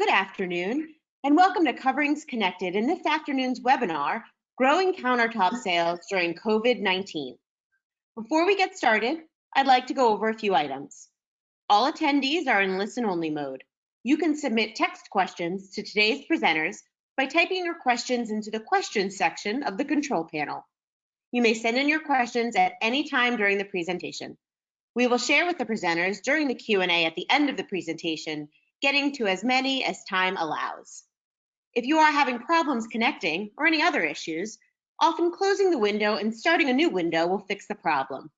Good afternoon, and welcome to Coverings Connected in this afternoon's webinar, Growing Countertop Sales During COVID-19. Before we get started, I'd like to go over a few items. All attendees are in listen-only mode. You can submit text questions to today's presenters by typing your questions into the questions section of the control panel. You may send in your questions at any time during the presentation. We will share with the presenters during the Q&A at the end of the presentation, getting to as many as time allows. If you are having problems connecting or any other issues, often closing the window and starting a new window will fix the problem.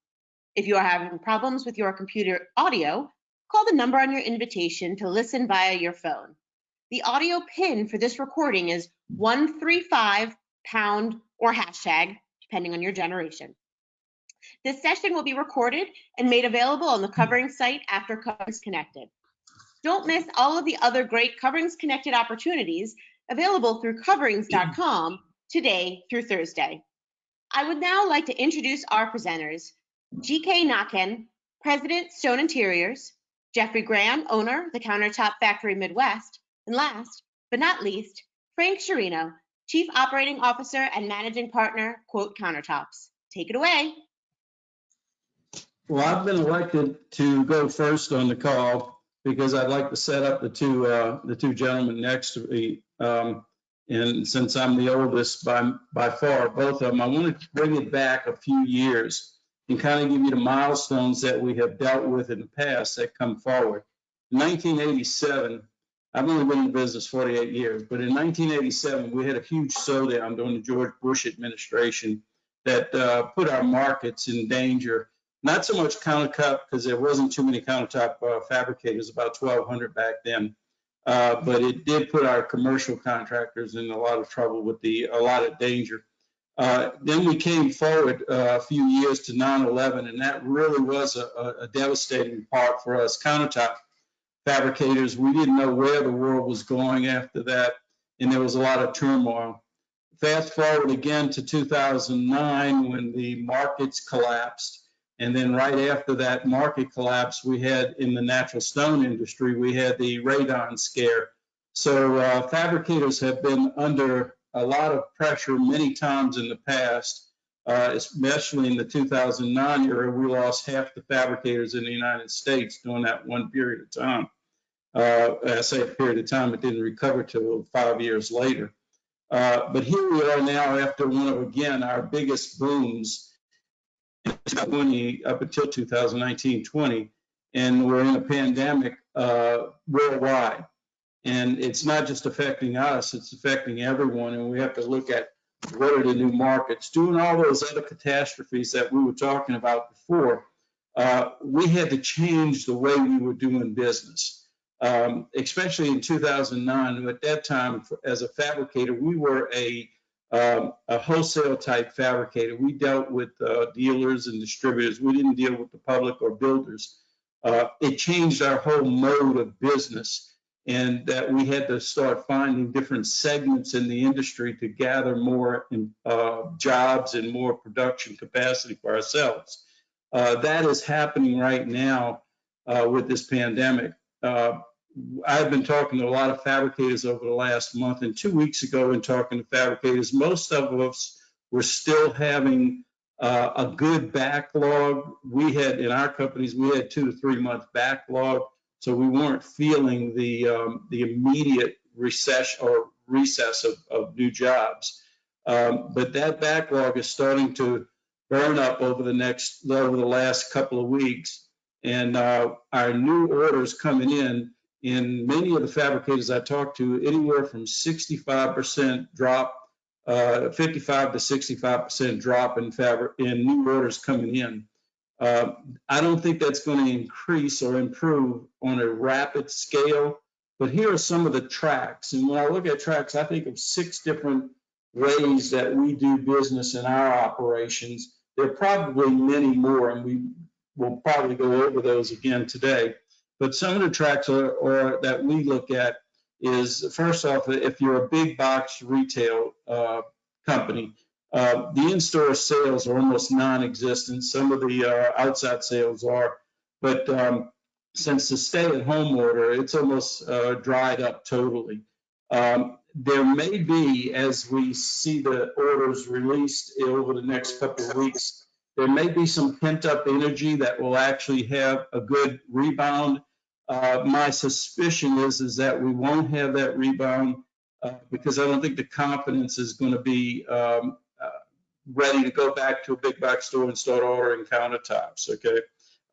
If you are having problems with your computer audio, call the number on your invitation to listen via your phone. The audio pin for this recording is 135# or hashtag, depending on your generation. This session will be recorded and made available on the Coverings site after Coverings Connected. Don't miss all of the other great Coverings Connected opportunities available through coverings.com today through Thursday. I would now like to introduce our presenters, G.K. Naquin, President, Stone Interiors, Geoffrey Gran, owner, the Countertop Factory Midwest, and last but not least, Frank Sciarrino, Chief Operating Officer and Managing Partner, Countertops. Take it away. Well, I've been elected to go first on the call because I'd like to set up the two gentlemen next to me. And since I'm the oldest by far, both of them, I want to bring it back a few years and kind of give you the milestones that we have dealt with in the past that come forward. In 1987, I've only been in business 48 years, but in 1987, we had a huge slowdown during the George Bush administration that put our markets in danger. Not so much countertop, because there wasn't too many countertop fabricators, about 1,200 back then. But it did put our commercial contractors in a lot of trouble with a lot of danger. Then we came forward a few years to 9/11, and that really was a devastating part for us countertop fabricators. We didn't know where the world was going after that, and there was a lot of turmoil. Fast forward again to 2009 when the markets collapsed. And then right after that market collapse, we had in the natural stone industry, we had the radon scare. So fabricators have been under a lot of pressure many times in the past, especially in the 2009 era. We lost half the fabricators in the United States during that one period of time. I say a period of time, it didn't recover till 5 years later. But here we are now after one of, again, our biggest booms up until 2019-20, and we're in a pandemic worldwide. And it's not just affecting us, it's affecting everyone, and we have to look at what are the new markets. Doing all those other catastrophes that we were talking about before, we had to change the way we were doing business, especially in 2009. At that time, as a fabricator, we were a wholesale type fabricator. We dealt with dealers and distributors. We didn't deal with the public or builders. It changed our whole mode of business, and that we had to start finding different segments in the industry to gather more jobs and more production capacity for ourselves. That is happening right now with this pandemic. I've been talking to a lot of fabricators over the last month, and 2 weeks ago in talking to fabricators, most of us were still having a good backlog. We had, in our companies, we had 2 to 3 month backlog, so we weren't feeling the immediate recess of new jobs. But that backlog is starting to burn up over the last couple of weeks, and our new orders coming in many of the fabricators I talked to, anywhere from 65% drop, 55 to 65% drop in new orders coming in. I don't think that's going to increase or improve on a rapid scale, but here are some of the tracks. And when I look at tracks, I think of 6 different ways that we do business in our operations. There are probably many more, and we will probably go over those again today. But some of the tracks that we look at is, first off, if you're a big box retail company, the in-store sales are almost non-existent. Some of the outside sales are, but since the stay-at-home order, it's almost dried up totally. There may be, as we see the orders released over the next couple of weeks, there may be some pent-up energy that will actually have a good rebound. My suspicion is that we won't have that rebound because I don't think the confidence is going to be ready to go back to a big box store and start ordering countertops, okay?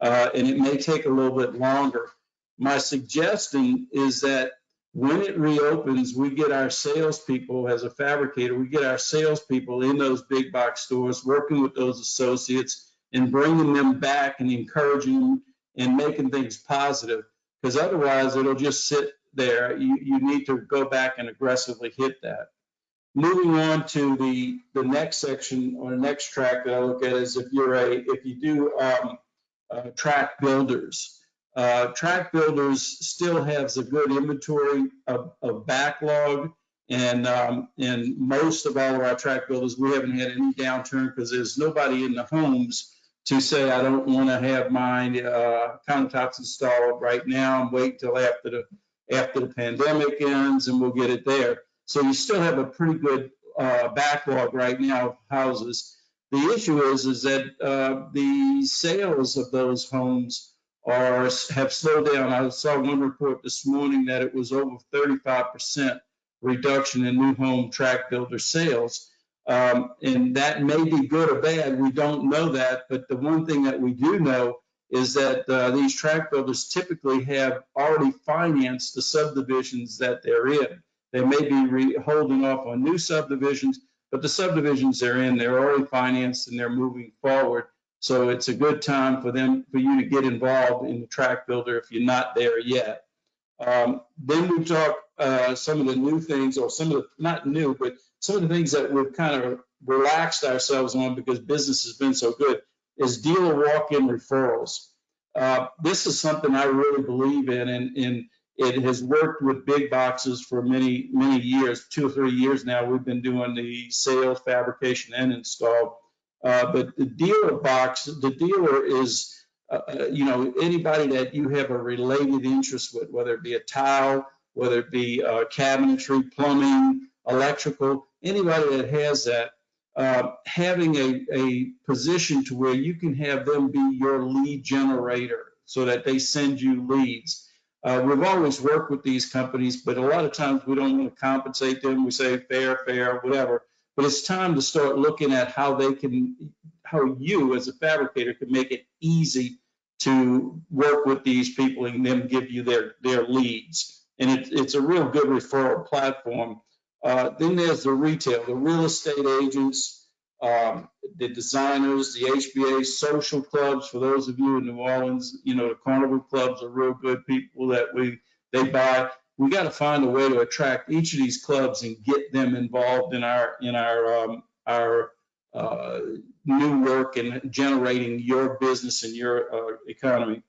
And it may take a little bit longer. My suggestion is that when it reopens, we get our salespeople, as a fabricator, we get our salespeople in those big box stores, working with those associates and bringing them back and encouraging them and making things positive. Because otherwise, it'll just sit there. You need to go back and aggressively hit that. Moving on to the next section or the next track that I look at is if you do track builders. Track builders still has a good inventory of backlog, and most of all of our track builders, we haven't had any downturn because there's nobody in the homes to say, I don't want to have my countertops installed right now and wait till after the pandemic ends and we'll get it there. So you still have a pretty good backlog right now of houses. The issue is that the sales of those homes have slowed down. I saw one report this morning that it was over 35% reduction in new home track builder sales. And that may be good or bad. We don't know that. But the one thing that we do know is that these track builders typically have already financed the subdivisions that they're in. They may be holding off on new subdivisions, but the subdivisions they're in, they're already financed and they're moving forward. So it's a good time for you to get involved in the track builder if you're not there yet. Then we talk some of the new things, or some of the, not new, but some of the things that we've kind of relaxed ourselves on because business has been so good, is dealer walk-in referrals. This is something I really believe in, and it has worked with big boxes for many, many years. 2 or 3 years now, we've been doing the sales, fabrication, and install. But the dealer box, the dealer is, anybody that you have a related interest with, whether it be a tile, whether it be cabinetry, plumbing, electrical, anybody that has that, having a position to where you can have them be your lead generator so that they send you leads. We've always worked with these companies, but a lot of times we don't want to compensate them. We say fair, whatever. But it's time to start looking at how you as a fabricator can make it easy to work with these people and then give you their leads. And it's a real good referral platform. Then there's the retail, the real estate agents, the designers, the HBA social clubs. For those of you in New Orleans, the carnival clubs are real good people that they buy. We got to find a way to attract each of these clubs and get them involved in our new work and generating your business and your economy.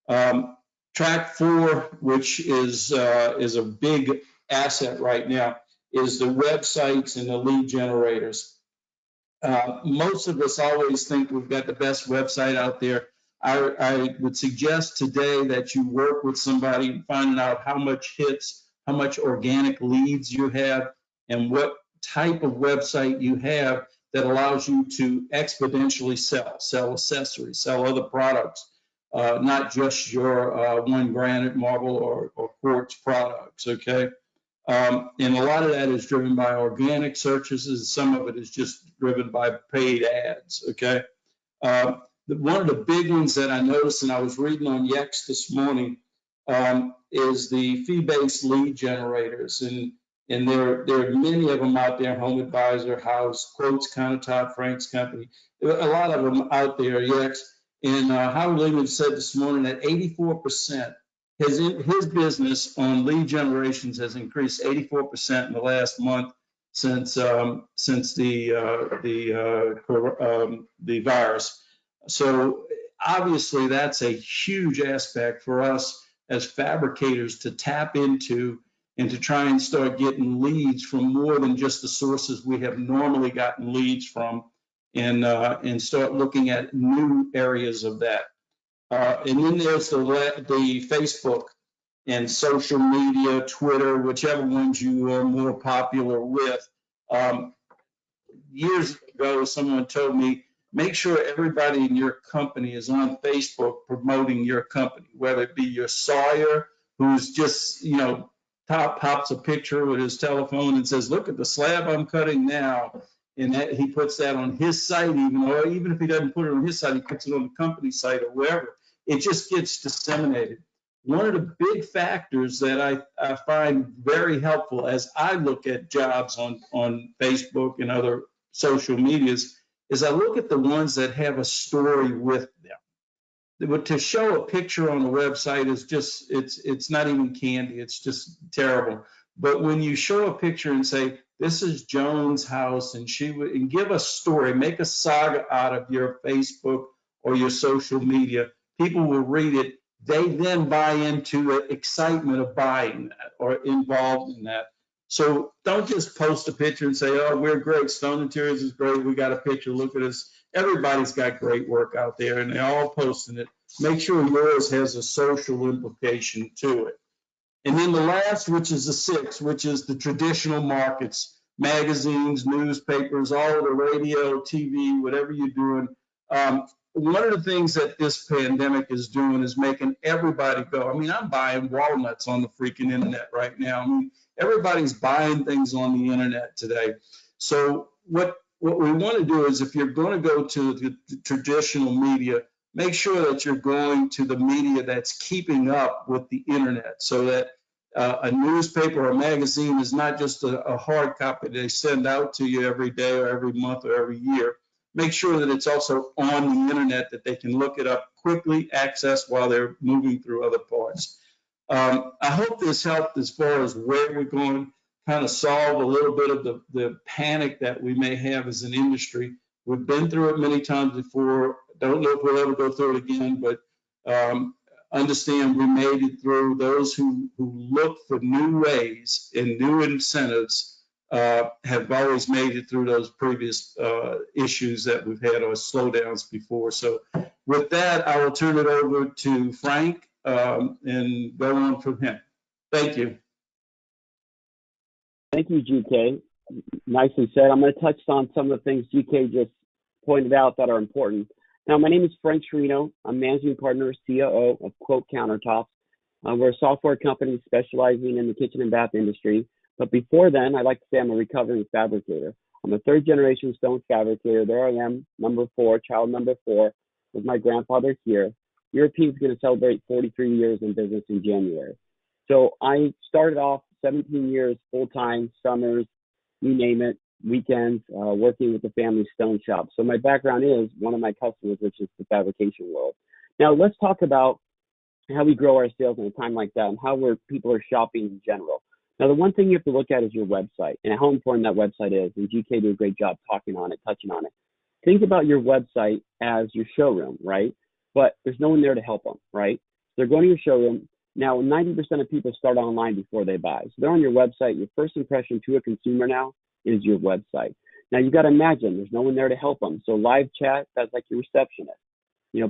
Track 4, which is a big asset right now, is the websites and the lead generators. Most of us always think we've got the best website out there. I would suggest today that you work with somebody and find out how much hits, how much organic leads you have, and what type of website you have that allows you to exponentially sell accessories, sell other products, not just your one granite, marble, or quartz products, okay? And a lot of that is driven by organic searches, and some of it is just driven by paid ads, okay? One of the big ones that I noticed, and I was reading on Yext this morning, is the fee-based lead generators. And there are many of them out there: Home Advisor, House, Quotes, Countertop, Frank's Company. There are a lot of them out there, Yext. And Howard Lehman said this morning that 84%, his business on lead generations has increased 84% in the last month since the virus. So obviously that's a huge aspect for us as fabricators to tap into and to try and start getting leads from more than just the sources we have normally gotten leads from, and start looking at new areas of that. And then there's the Facebook and social media, Twitter, whichever ones you are more popular with. Years ago, someone told me, make sure everybody in your company is on Facebook promoting your company, whether it be your sawyer, who's just, pops a picture with his telephone and says, look at the slab I'm cutting now. And that he puts that on his site, even if he doesn't put it on his site, he puts it on the company site or wherever. It just gets disseminated. One of the big factors that I find very helpful as I look at jobs on Facebook and other social medias is I look at the ones that have a story with them. But to show a picture on a website is just, it's not even candy, it's just terrible. But when you show a picture and say, this is Joan's house, and and give a story, make a saga out of your Facebook or your social media, people will read it. They then buy into the excitement of buying that or involved in that. So don't just post a picture and say, oh, we're great. Stone Interiors is great. We got a picture. Look at us. Everybody's got great work out there and they're all posting it. Make sure yours has a social implication to it. And then the last, which is the sixth, which is the traditional markets, magazines, newspapers, all of the radio, TV, whatever you're doing. One of the things that this pandemic is doing is making everybody go. I mean, I'm buying walnuts on the freaking internet right now. I mean, everybody's buying things on the internet today. So what we want to do is, if you're going to go to the traditional media, make sure that you're going to the media that's keeping up with the internet, so that a newspaper or a magazine is not just a hard copy they send out to you every day or every month or every year. Make sure that it's also on the internet, that they can look it up quickly, access while they're moving through other parts. I hope this helped as far as where we're going, kind of solve a little bit of the panic that we may have as an industry. We've been through it many times before. Don't know if we'll ever go through it again, but understand we made it through. Those who look for new ways and new incentives have always made it through those previous issues that we've had or slowdowns before. So with that, I will turn it over to Frank and go on from him. Thank you. Thank you, GK. Nicely said. I'm going to touch on some of the things GK just pointed out that are important. Now, my name is Frank Sciarrino. I'm managing partner, COO of Countertops. We're a software company specializing in the kitchen and bath industry. But before then, I'd like to say I'm a recovering fabricator. I'm a third-generation stone fabricator. There I am, child number four, with my grandfather here. European's going to celebrate 43 years in business in January. So I started off 17 years full-time, summers, you name it, weekends, working with the family stone shop. So my background is one of my customers, which is the fabrication world. Now let's talk about how we grow our sales in a time like that and how people are shopping in general. Now, the one thing you have to look at is your website and how important that website is. And GK did a great job talking on it, touching on it. Think about your website as your showroom, right? But there's no one there to help them, right? They're going to your showroom. Now, 90% of people start online before they buy. So they're on your website. Your first impression to a consumer now is your website. Now, you got to imagine there's no one there to help them. So live chat, that's like your receptionist.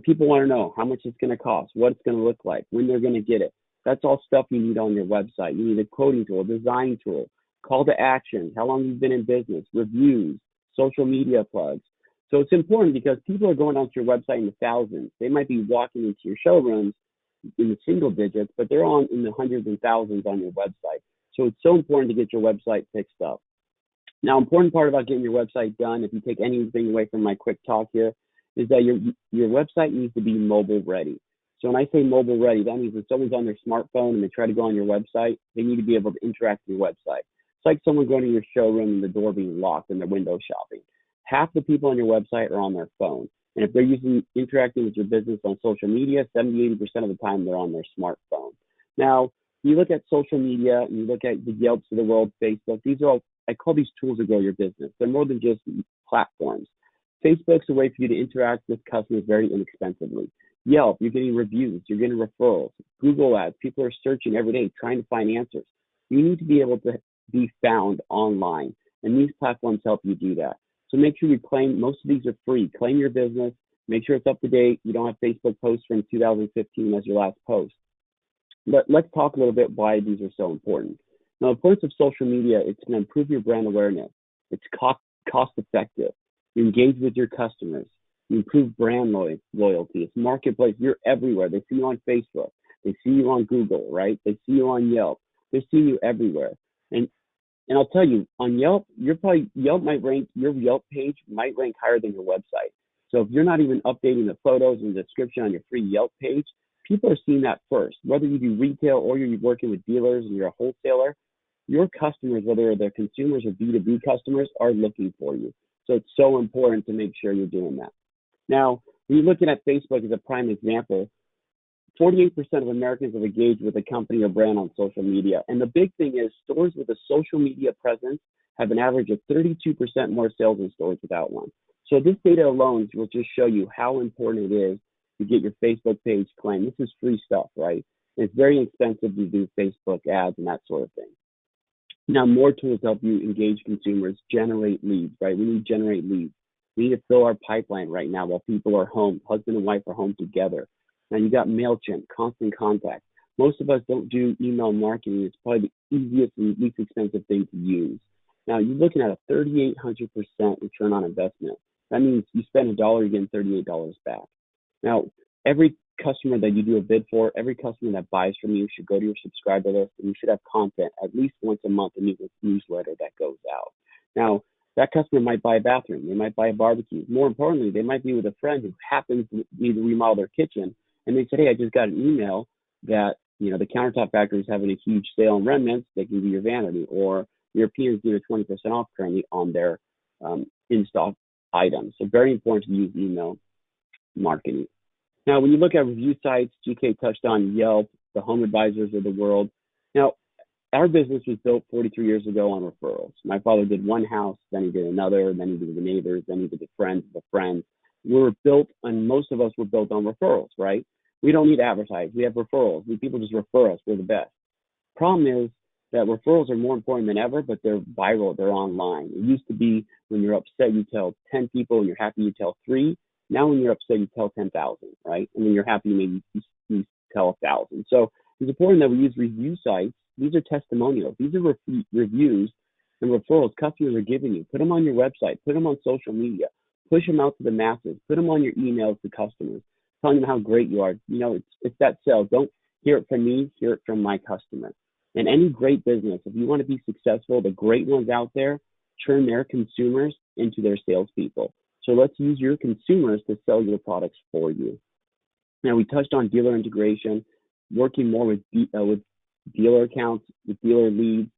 People want to know how much it's going to cost, what it's going to look like, when they're going to get it. That's all stuff you need on your website. You need a quoting tool, a design tool, call to action, how long you've been in business, reviews, social media plugs. So it's important because people are going onto your website in the thousands. They might be walking into your showrooms in the single digits, but they're in the hundreds and thousands on your website. So it's so important to get your website fixed up. Now, important part about getting your website done, if you take anything away from my quick talk here, is that your website needs to be mobile ready. So when I say mobile ready, that means if someone's on their smartphone and they try to go on your website, they need to be able to interact with your website. It's like someone going to your showroom and the door being locked and they're window shopping. Half the people on your website are on their phone. And if they're interacting with your business on social media, 70-80% of the time they're on their smartphone. Now, you look at social media and you look at the Yelps of the world, Facebook, these are all, I call these tools to grow your business. They're more than just platforms. Facebook's a way for you to interact with customers very inexpensively. Yelp, you're getting reviews, you're getting referrals. Google Ads, people are searching every day, trying to find answers. You need to be able to be found online, and these platforms help you do that. So make sure you claim, most of these are free. Claim your business, Make sure it's up to date. You don't have Facebook posts from 2015 as your last post. But let's talk a little bit why these are so important. Now, the importance of social media, it's going to improve your brand awareness. It's cost effective. You engage with your customers. You improve brand loyalty. It's marketplace. You're everywhere. They see you on Facebook. They see you on Google, right? They see you on Yelp. They see you everywhere. And I'll tell you, on Yelp, Yelp might rank, your Yelp page might rank higher than your website. So if you're not even updating the photos and the description on your free Yelp page, people are seeing that first. Whether you do retail or you're working with dealers and you're a wholesaler, your customers, whether they're consumers or B2B customers, are looking for you. So it's so important to make sure you're doing that. Now, when you're looking at Facebook as a prime example, 48% of Americans have engaged with a company or brand on social media. And the big thing is stores with a social media presence have an average of 32% more sales than stores without one. So this data alone will just show you how important it is to get your Facebook page claimed. This is free stuff, right? And it's very expensive to do Facebook ads and that sort of thing. Now, more tools help you engage consumers, generate leads, right? We need to generate leads. We need to fill our pipeline right now while people are home, husband and wife are home together. Now you got MailChimp, Constant Contact. Most of us don't do email marketing. It's probably the easiest and least expensive thing to use. Now you're looking at a 3,800% return on investment. That means you spend $1, you get $38 back. Now, every customer that you do a bid for, every customer that buys from you should go to your subscriber list, and you should have content at least once a month, a newsletter that goes out. Now, that customer might buy a bathroom, they might buy a barbecue. More importantly, they might be with a friend who happens to need to remodel their kitchen, and they said, hey, I just got an email that, the Countertop Factory is having a huge sale on remnants. They can be your vanity, or Europeans do a 20% off currently on their in-stock items. So very important to use email marketing. Now, when you look at review sites, GK touched on Yelp, the home advisors of the world. Now, our business was built 43 years ago on referrals. My father did one house, then he did another, then he did the neighbors, then he did the friends of the friends. We were built, and most of us were built on referrals, right? We don't need to advertise. We have referrals. People just refer us. We're the best. Problem is that referrals are more important than ever, but they're viral. They're online. It used to be when you're upset, you tell 10 people. When you're happy, you tell 3. Now, when you're upset, you tell 10,000, right? And when you're happy, maybe you tell 1,000. So it's important that we use review sites. These are testimonials. These are reviews and referrals customers are giving you. Put them on your website. Put them on social media. Push them out to the masses. Put them on your emails to customers, telling them how great you are. It's that sale. Don't hear it from me. Hear it from my customer. And any great business, if you want to be successful, the great ones out there turn their consumers into their salespeople. So let's use your consumers to sell your products for you. Now, we touched on dealer integration, working more with dealer accounts, with dealer leads,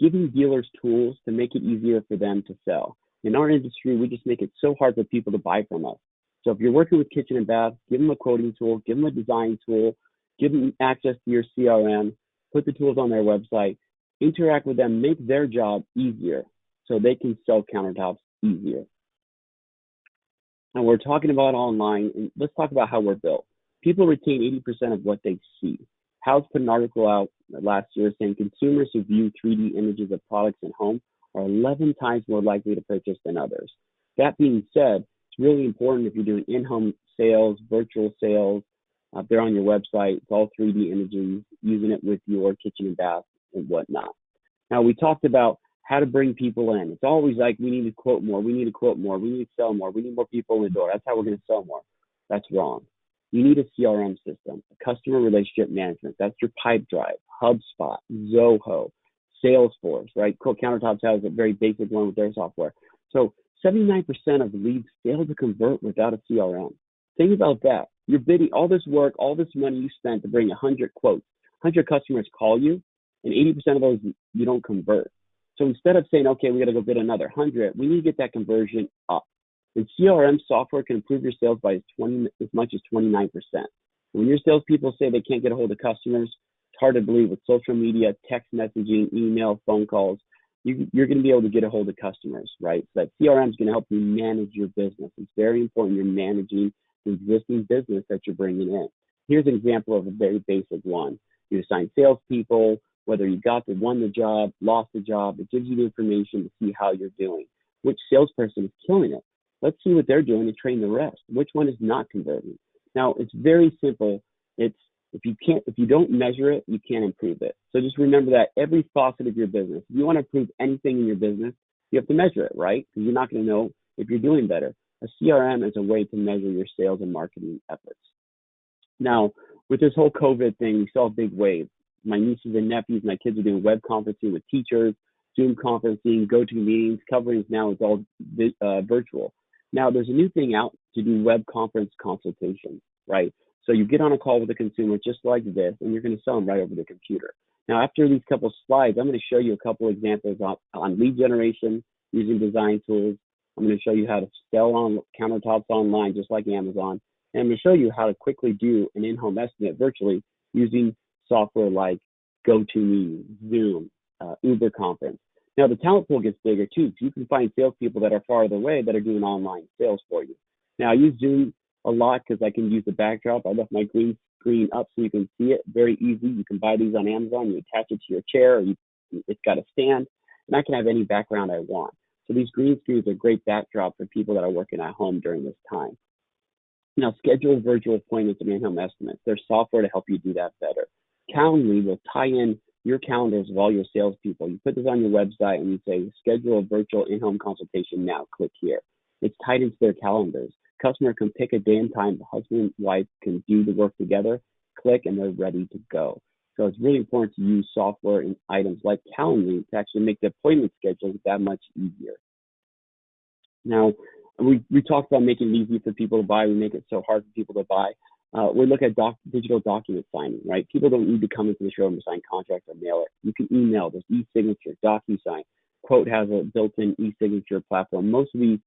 giving dealers tools to make it easier for them to sell. In our industry, we just make it so hard for people to buy from us. So if you're working with kitchen and bath, give them a quoting tool, give them a design tool, give them access to your CRM, put the tools on their website, interact with them, make their job easier so they can sell countertops easier. And we're talking about online, and let's talk about how we're built. People retain 80% of what they see. House put an article out last year saying consumers who view 3D images of products in home are 11 times more likely to purchase than others. That being said, it's really important if you're doing in-home sales, virtual sales, they're on your website, it's all 3D images, using it with your kitchen and bath and whatnot. Now, we talked about how to bring people in. It's always like, we need to quote more, we need to quote more, we need to sell more, we need more people in the door. That's how we're going to sell more. That's wrong. You need a CRM system, a customer relationship management. That's your Pipedrive, HubSpot, Zoho, Salesforce, right? Countertops has a very basic one with their software. So 79% of leads fail to convert without a CRM. Think about that. You're bidding all this work, all this money you spent to bring 100 quotes. 100 customers call you, and 80% of those you don't convert. So instead of saying, okay, we got to go bid another 100, we need to get that conversion up. And CRM software can improve your sales by as much as 29%. When your salespeople say they can't get a hold of customers, it's hard to believe. With social media, text messaging, email, phone calls, you're going to be able to get a hold of customers, right? So that CRM is going to help you manage your business. It's very important you're managing the existing business that you're bringing in. Here's an example of a very basic one. You assign salespeople, whether you won the job, lost the job, it gives you the information to see how you're doing. Which salesperson is killing it? Let's see what they're doing and train the rest. Which one is not converting? Now, it's very simple. It's if you don't measure it, you can't improve it. So just remember that every facet of your business, if you want to improve anything in your business, you have to measure it, right? Because you're not going to know if you're doing better. A CRM is a way to measure your sales and marketing efforts. Now, with this whole COVID thing, we saw a big wave. My nieces and nephews, my kids are doing web conferencing with teachers, Zoom conferencing, GoToMeetings, coverings now is all virtual. Now, there's a new thing out to do web conference consultations, right? So you get on a call with a consumer just like this, and you're going to sell them right over the computer. Now, after these couple slides, I'm going to show you a couple examples on lead generation using design tools. I'm going to show you how to sell on countertops online, just like Amazon. And I'm going to show you how to quickly do an in-home estimate virtually using software like GoToMeeting, Zoom, Uber Conference. Now, the talent pool gets bigger too, so you can find salespeople that are farther away that are doing online sales for you. Now, I use Zoom a lot because I can use the backdrop. I left my green screen up so you can see it. Very easy. You can buy these on Amazon. You attach it to your chair. It's got a stand, and I can have any background I want. So these green screens are great backdrop for people that are working at home during this time. Now, schedule virtual appointments and in-home estimates. There's software to help you do that better. Calendly will tie in your calendars of all your salespeople. You put this on your website and you say, schedule a virtual in-home consultation now, click here. It's tied into their calendars. Customer can pick a day and time, the husband and wife can do the work together, click, and they're ready to go. So it's really important to use software and items like Calendly to actually make the appointment scheduling that much easier. Now, we talked about making it easy for people to buy. We make it so hard for people to buy. We look at digital document signing, right? People don't need to come into the showroom to sign contracts or mail it. You can email, there's e-signature, DocuSign. Quote has a built-in e-signature platform. Most of these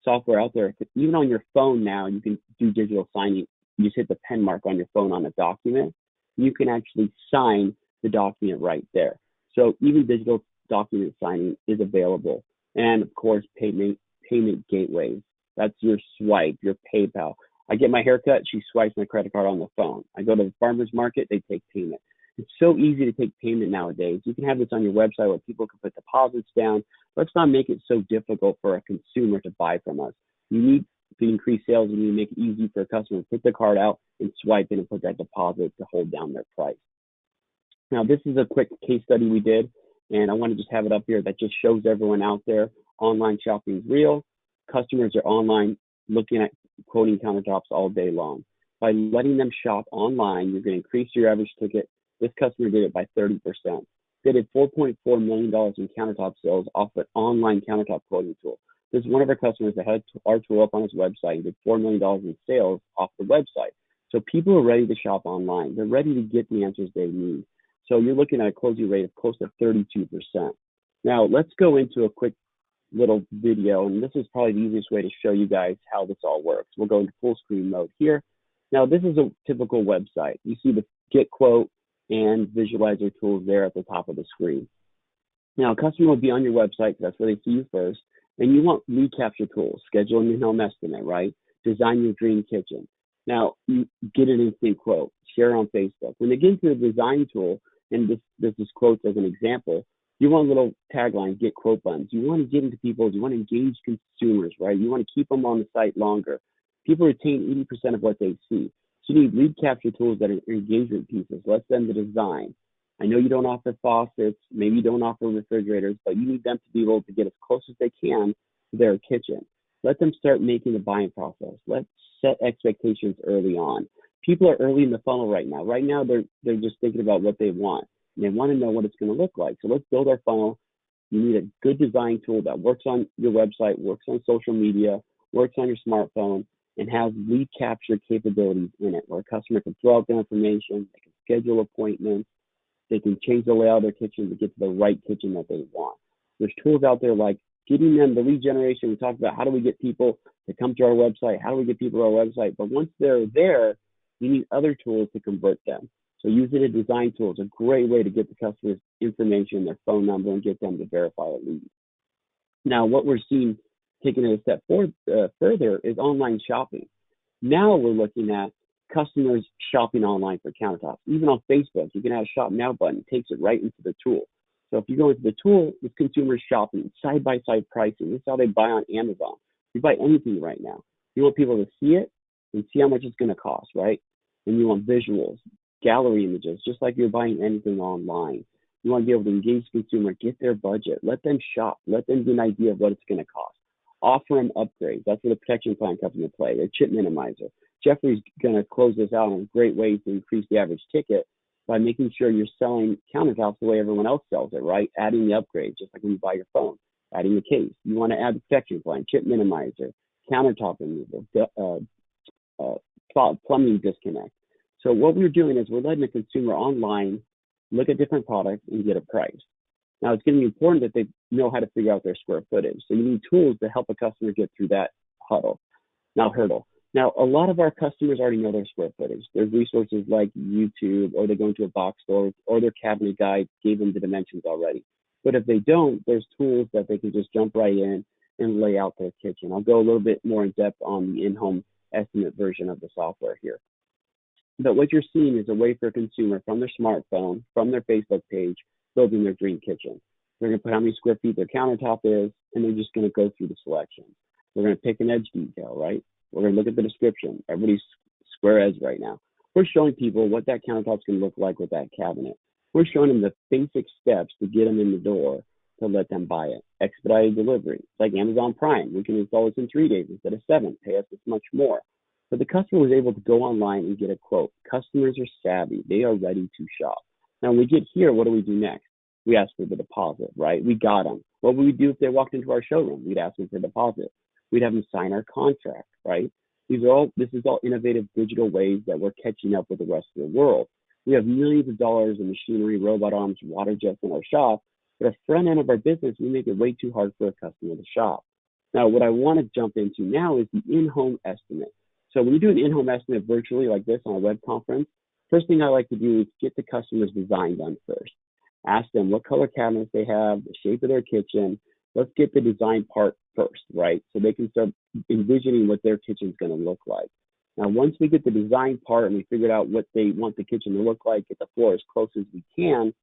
software out there, even on your phone now, you can do digital signing. You just hit the pen mark on your phone on a document. You can actually sign the document right there. So even digital document signing is available. And of course, payment gateways. That's your swipe, your PayPal. I get my hair cut, she swipes my credit card on the phone. I go to the farmer's market, they take payment. It's so easy to take payment nowadays. You can have this on your website where people can put deposits down. Let's not make it so difficult for a consumer to buy from us. You need to increase sales and you make it easy for a customer to put the card out and swipe it and put that deposit to hold down their price. Now, this is a quick case study we did, and I want to just have it up here that just shows everyone out there online shopping is real. Customers are online looking at quoting countertops all day long. By letting them shop online, you're going to increase your average ticket. This customer did it by 30%. They did $4.4 million in countertop sales off an online countertop quoting tool. This is one of our customers that had our tool up on his website and did $4 million in sales off the website. So people are ready to shop online. They're ready to get the answers they need. So you're looking at a closing rate of close to 32%. Now, let's go into a quick little video, and this is probably the easiest way to show you guys how this all works. We'll go into full screen mode here. Now, this is a typical website. You see the get quote and visualizer tools there at the top of the screen. Now, a customer will be on your website, that's where they see you first, and you want lead capture tools, schedule an in-home estimate, right? Design your dream kitchen. Now, you get an instant quote, share on Facebook. When they get into the design tool, and this is quotes as an example, you want a little tagline, get quote buttons. You want to get into people, you want to engage consumers, right? You want to keep them on the site longer. People retain 80% of what they see. So you need lead capture tools that are engagement pieces. Let them to design. I know you don't offer faucets, maybe you don't offer refrigerators, but you need them to be able to get as close as they can to their kitchen. Let them start making the buying process. Let's set expectations early on. People are early in the funnel right now. Right now, they're just thinking about what they want. And they want to know what it's going to look like. So let's build our funnel. You need a good design tool that works on your website, works on social media, works on your smartphone, and has lead capture capabilities in it, where a customer can throw out their information, they can schedule appointments, they can change the layout of their kitchen to get to the right kitchen that they want. There's tools out there like getting them the lead generation. We talked about how do we get people to come to our website, how do we get people to our website, but once they're there, you need other tools to convert them. So using a design tool is a great way to get the customer's information, their phone number, and get them to verify a lead. Now, what we're seeing, taking it a step further, is online shopping. Now we're looking at customers shopping online for countertops. Even on Facebook, you can have a Shop Now button. It takes it right into the tool. So if you go into the tool, this consumer shopping, side-by-side pricing. This is how they buy on Amazon. You buy anything right now, you want people to see it and see how much it's going to cost, right? And you want visuals, gallery images, just like you're buying anything online. You want to be able to engage the consumer, get their budget, let them shop, let them get an idea of what it's going to cost. Offer them upgrades. That's where the protection plan comes into play, the chip minimizer. Geoffrey's going to close this out on great ways to increase the average ticket by making sure you're selling countertops the way everyone else sells it, right? Adding the upgrades, just like when you buy your phone, adding the case. You want to add the protection plan, chip minimizer, countertop removal, plumbing disconnect. So what we're doing is we're letting the consumer online look at different products and get a price. Now, it's going to be important that they know how to figure out their square footage. So you need tools to help a customer get through that hurdle. Now, a lot of our customers already know their square footage. There's resources like YouTube, or they go into a box store, or their cabinet guide gave them the dimensions already. But if they don't, there's tools that they can just jump right in and lay out their kitchen. I'll go a little bit more in depth on the in-home estimate version of the software here. But what you're seeing is a way for a consumer from their smartphone, from their Facebook page, building their dream kitchen. They're going to put how many square feet their countertop is, and they're just going to go through the selection. We're going to pick an edge detail, right? We're going to look at the description. Everybody's square edge right now. We're showing people what that countertop's going to look like with that cabinet. We're showing them the basic steps to get them in the door to let them buy it. Expedited delivery. It's like Amazon Prime. We can install this in 3 days instead of 7. Pay us this much more. But the customer was able to go online and get a quote. Customers are savvy. They are ready to shop. Now, when we get here, what do we do next? We ask for the deposit, right? We got them. What would we do if they walked into our showroom? We'd ask them for a deposit. We'd have them sign our contract, right? This is all innovative digital ways that we're catching up with the rest of the world. We have millions of dollars in machinery, robot arms, water jets in our shop, but at the front end of our business, we make it way too hard for a customer to shop. Now, what I want to jump into now is the in-home estimate. So when you do an in-home estimate virtually like this on a web conference, first thing I like to do is get the customer's design done first. Ask them what color cabinets they have, the shape of their kitchen. Let's get the design part first, right? So they can start envisioning what their kitchen's going to look like. Now, once we get the design part and we figured out what they want the kitchen to look like, get the floor as close as we can,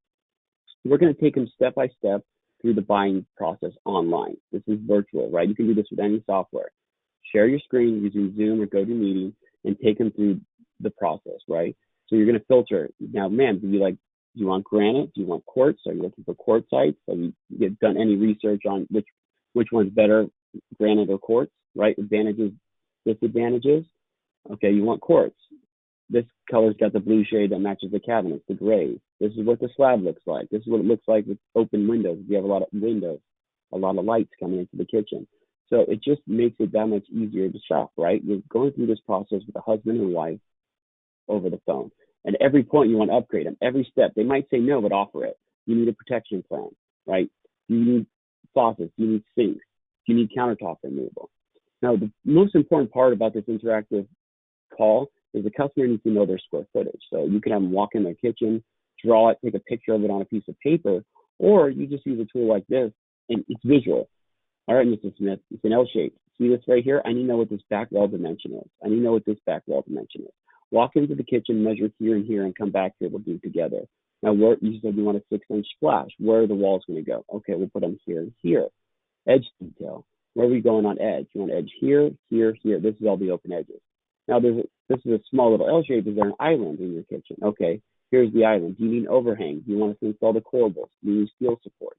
we're going to take them step by step through the buying process online. This is virtual, right? You can do this with any software. Share your screen using Zoom or GoToMeeting and take them through the process, right? So you're going to filter. Now, ma'am, do you want granite? Do you want quartz? Are you looking for quartz sites? Have you done any research on which one's better, granite or quartz, right? Advantages, disadvantages. Okay, you want quartz. This color's got the blue shade that matches the cabinets, the gray. This is what the slab looks like. This is what it looks like with open windows. If you have a lot of windows, a lot of lights coming into the kitchen. So it just makes it that much easier to shop, right? You're going through this process with a husband and wife over the phone. And every point you want to upgrade them, every step. They might say no, but offer it. You need a protection plan, right? You need faucets, you need sinks, you need countertop removal. Now, the most important part about this interactive call is the customer needs to know their square footage. So you can have them walk in their kitchen, draw it, take a picture of it on a piece of paper, or you just use a tool like this and it's visual. All right, Mr. Smith, it's an L shape. See this right here? I need to know what this back wall dimension is. I need to know what this back wall dimension is. Walk into the kitchen, measure here and here, and come back here. We'll do it together. Now, you said you want a 6-inch splash. Where are the walls going to go? Okay, we'll put them here and here. Edge detail. Where are we going on edge? You want edge here, here, here. This is all the open edges. Now, this is a small little L shape. Is there an island in your kitchen? Okay, here's the island. Do you need an overhang? Do you want us to install the corbels? Do you need steel supports?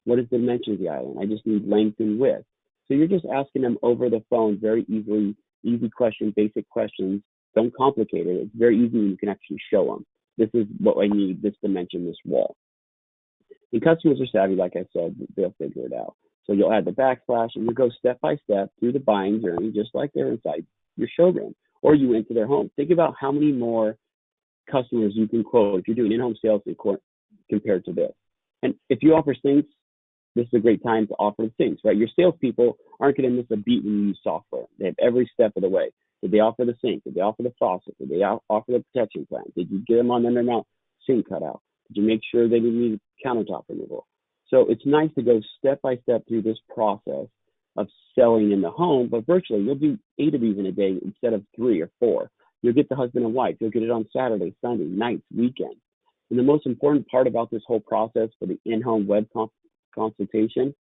What is the dimension of the island? I just need length and width. So you're just asking them over the phone very easily, easy question, basic questions. Don't complicate it. It's very easy and you can actually show them. This is what I need, this dimension, this wall. And customers are savvy, like I said, they'll figure it out. So you'll add the backslash and you go step by step through the buying journey, just like they're inside your showroom or you enter their home. Think about how many more customers you can quote if you're doing in-home sales compared to this. And if you offer sinks, this is a great time to offer things, right? Your salespeople aren't going to miss a beat when you use software. They have every step of the way. Did they offer the sink? Did they offer the faucet? Did they offer the protection plan? Did you get them on undermount sink cutout? Did you make sure they didn't need countertop removal? So it's nice to go step by step through this process of selling in the home, but virtually you'll do 8 of these in a day instead of 3 or 4. You'll get the husband and wife. You'll get it on Saturday, Sunday, nights, weekends. And the most important part about this whole process for the in-home web consultation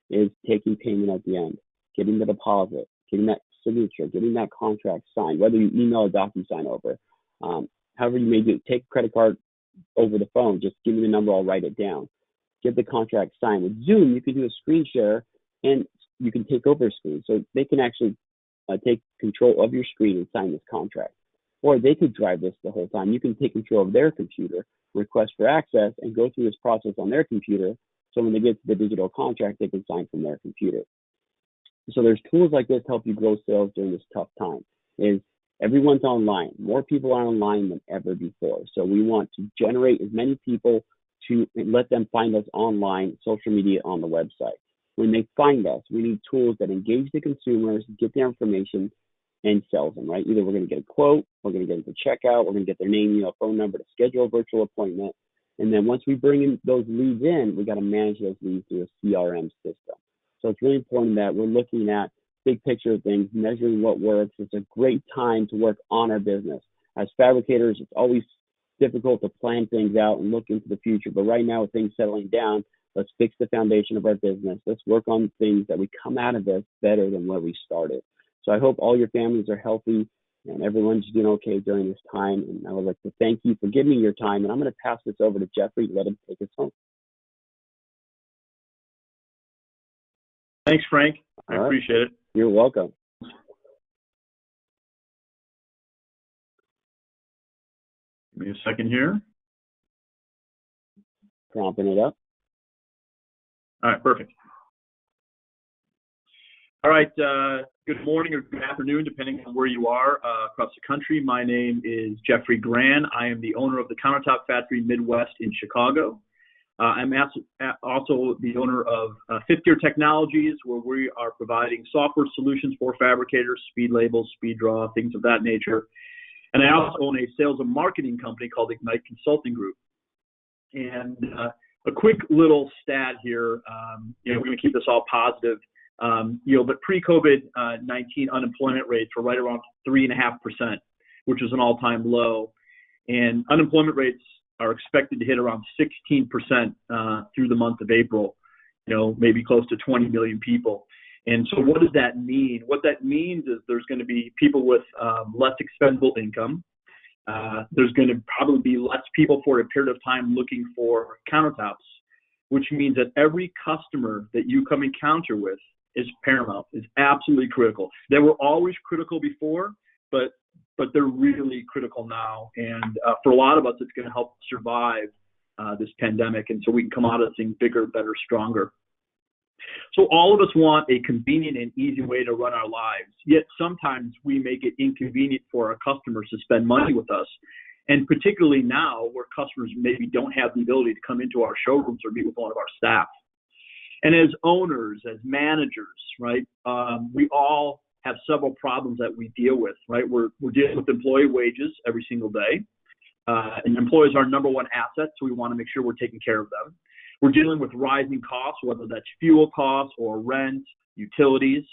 is taking payment at the end. getting the deposit, getting that signature, getting that contract signed, whether you email a DocuSign over, however you may do it, take a credit card over the phone, just give me the number, I'll write it down. Get the contract signed. With Zoom, you can do a screen share and you can take over a screen. So they can actually take control of your screen and sign this contract. Or they could drive this the whole time. You can take control of their computer, request for access, and go through this process on their computer. So when they get to the digital contract, they can sign from their computer. So there's tools like this to help you grow sales during this tough time. Everyone's online. More people are online than ever before. So we want to generate as many people to let them find us online, social media, on the website. When they find us, we need tools that engage the consumers, get their information, and sell them, right? Either we're going to get a quote, we're going to get them to checkout, we're going to get their name, email, phone number to schedule a virtual appointment. And then once we bring in those leads in, we got to manage those leads through a CRM system. So it's really important that we're looking at big picture of things, measuring what works. It's a great time to work on our business. As fabricators, it's always difficult to plan things out and look into the future. But right now, with things settling down, let's fix the foundation of our business. Let's work on things that we come out of this better than where we started. So I hope all your families are healthy and everyone's doing okay during this time. And I would like to thank you for giving me your time. And I'm going to pass this over to Geoffrey to let him take us home. Thanks, Frank. I All right. appreciate it. You're welcome. Give me a second here. Prompting it up. All right, perfect. All right, good morning or good afternoon, depending on where you are across the country. My name is Geoffrey Gran. I am the owner of the Countertop Factory Midwest in Chicago. I'm also the owner of Fifth Gear Technologies, where we are providing software solutions for fabricators, speed labels, speed draw, things of that nature. And I also own a sales and marketing company called Ignite Consulting Group. And a quick little stat here, we're going to keep this all positive. But pre-COVID-19 unemployment rates were right around 3.5%, which is an all-time low. And unemployment rates are expected to hit around 16% through the month of April, maybe close to 20 million people. And so what does that mean? What that means is there's going to be people with less expendable income. There's going to probably be less people for a period of time looking for countertops, which means that every customer that you come encounter with is paramount, is absolutely critical. They were always critical before, but they're really critical now. And for a lot of us, it's going to help survive this pandemic. And so we can come out of this thing bigger, better, stronger. So all of us want a convenient and easy way to run our lives. Yet sometimes we make it inconvenient for our customers to spend money with us. And particularly now where customers maybe don't have the ability to come into our showrooms or meet with one of our staff. And as owners, as managers, right, we all have several problems that we deal with, right? We're dealing with employee wages every single day. And employees are our number one asset, so we want to make sure we're taking care of them. We're dealing with rising costs, whether that's fuel costs or rent, utilities.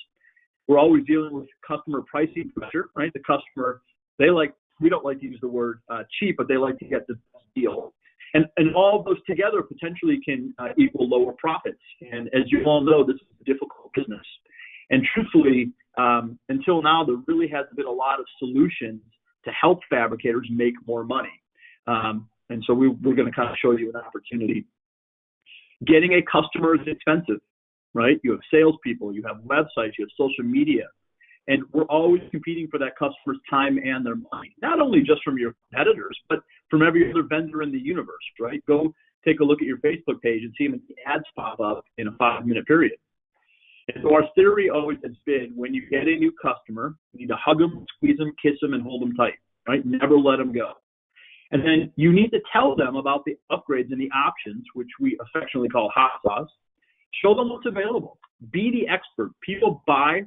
We're always dealing with customer pricing pressure, right? The customer, we don't like to use the word cheap, but they like to get the best deal. And all of those together potentially can equal lower profits. And as you all know, this is a difficult business. And truthfully, until now, there really hasn't been a lot of solutions to help fabricators make more money. And so we're going to kind of show you an opportunity. Getting a customer is expensive, right? You have salespeople, you have websites, you have social media, and we're always competing for that customer's time and their money, not only just from your competitors, but from every other vendor in the universe, right? Go take a look at your Facebook page and see how many ads pop up in a 5-minute period. And so our theory always has been when you get a new customer, you need to hug them, squeeze them, kiss them, and hold them tight, right? Never let them go. And then you need to tell them about the upgrades and the options, which we affectionately call hot sauce. Show them what's available. Be the expert. People buy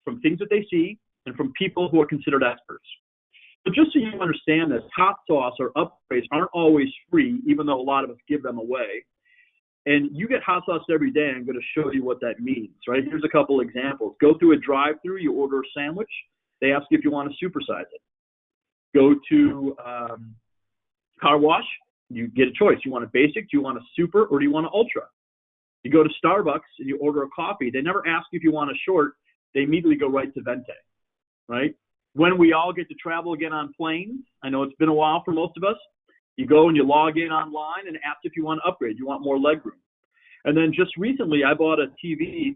from things that they see and from people who are considered experts. But just so you understand this, hot sauce or upgrades aren't always free, even though a lot of us give them away. And you get hot sauce every day. I'm going to show you what that means, right? Here's a couple examples. Go through a drive-through, you order a sandwich. They ask you if you want to supersize it. Go to car wash, you get a choice. You want a basic, do you want a super, or do you want an ultra? You go to Starbucks and you order a coffee. They never ask you if you want a short. they immediately go right to Vente, right? When we all get to travel again on planes, I know it's been a while for most of us, you go and you log in online and ask if you want to upgrade, you want more legroom. And then just recently, I bought a TV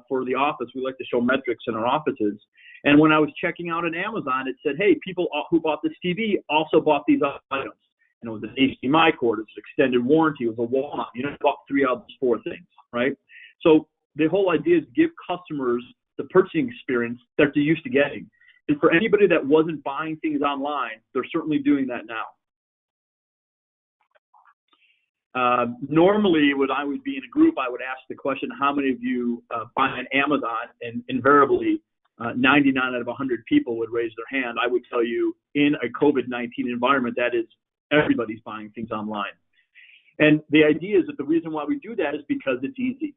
for the office. We like to show metrics in our offices. And when I was checking out on Amazon, it said, hey, people who bought this TV also bought these items. And it was an HDMI cord, it was extended warranty, it was a wall mount. You know, bought 3 out of those 4 things, right? So the whole idea is to give customers the purchasing experience that they're used to getting. And for anybody that wasn't buying things online, they're certainly doing that now. Normally, when I would be in a group, I would ask the question, how many of you buy on Amazon? And invariably, 99 out of 100 people would raise their hand. I would tell you, in a COVID-19 environment, that is, everybody's buying things online. And the idea is that the reason why we do that is because it's easy.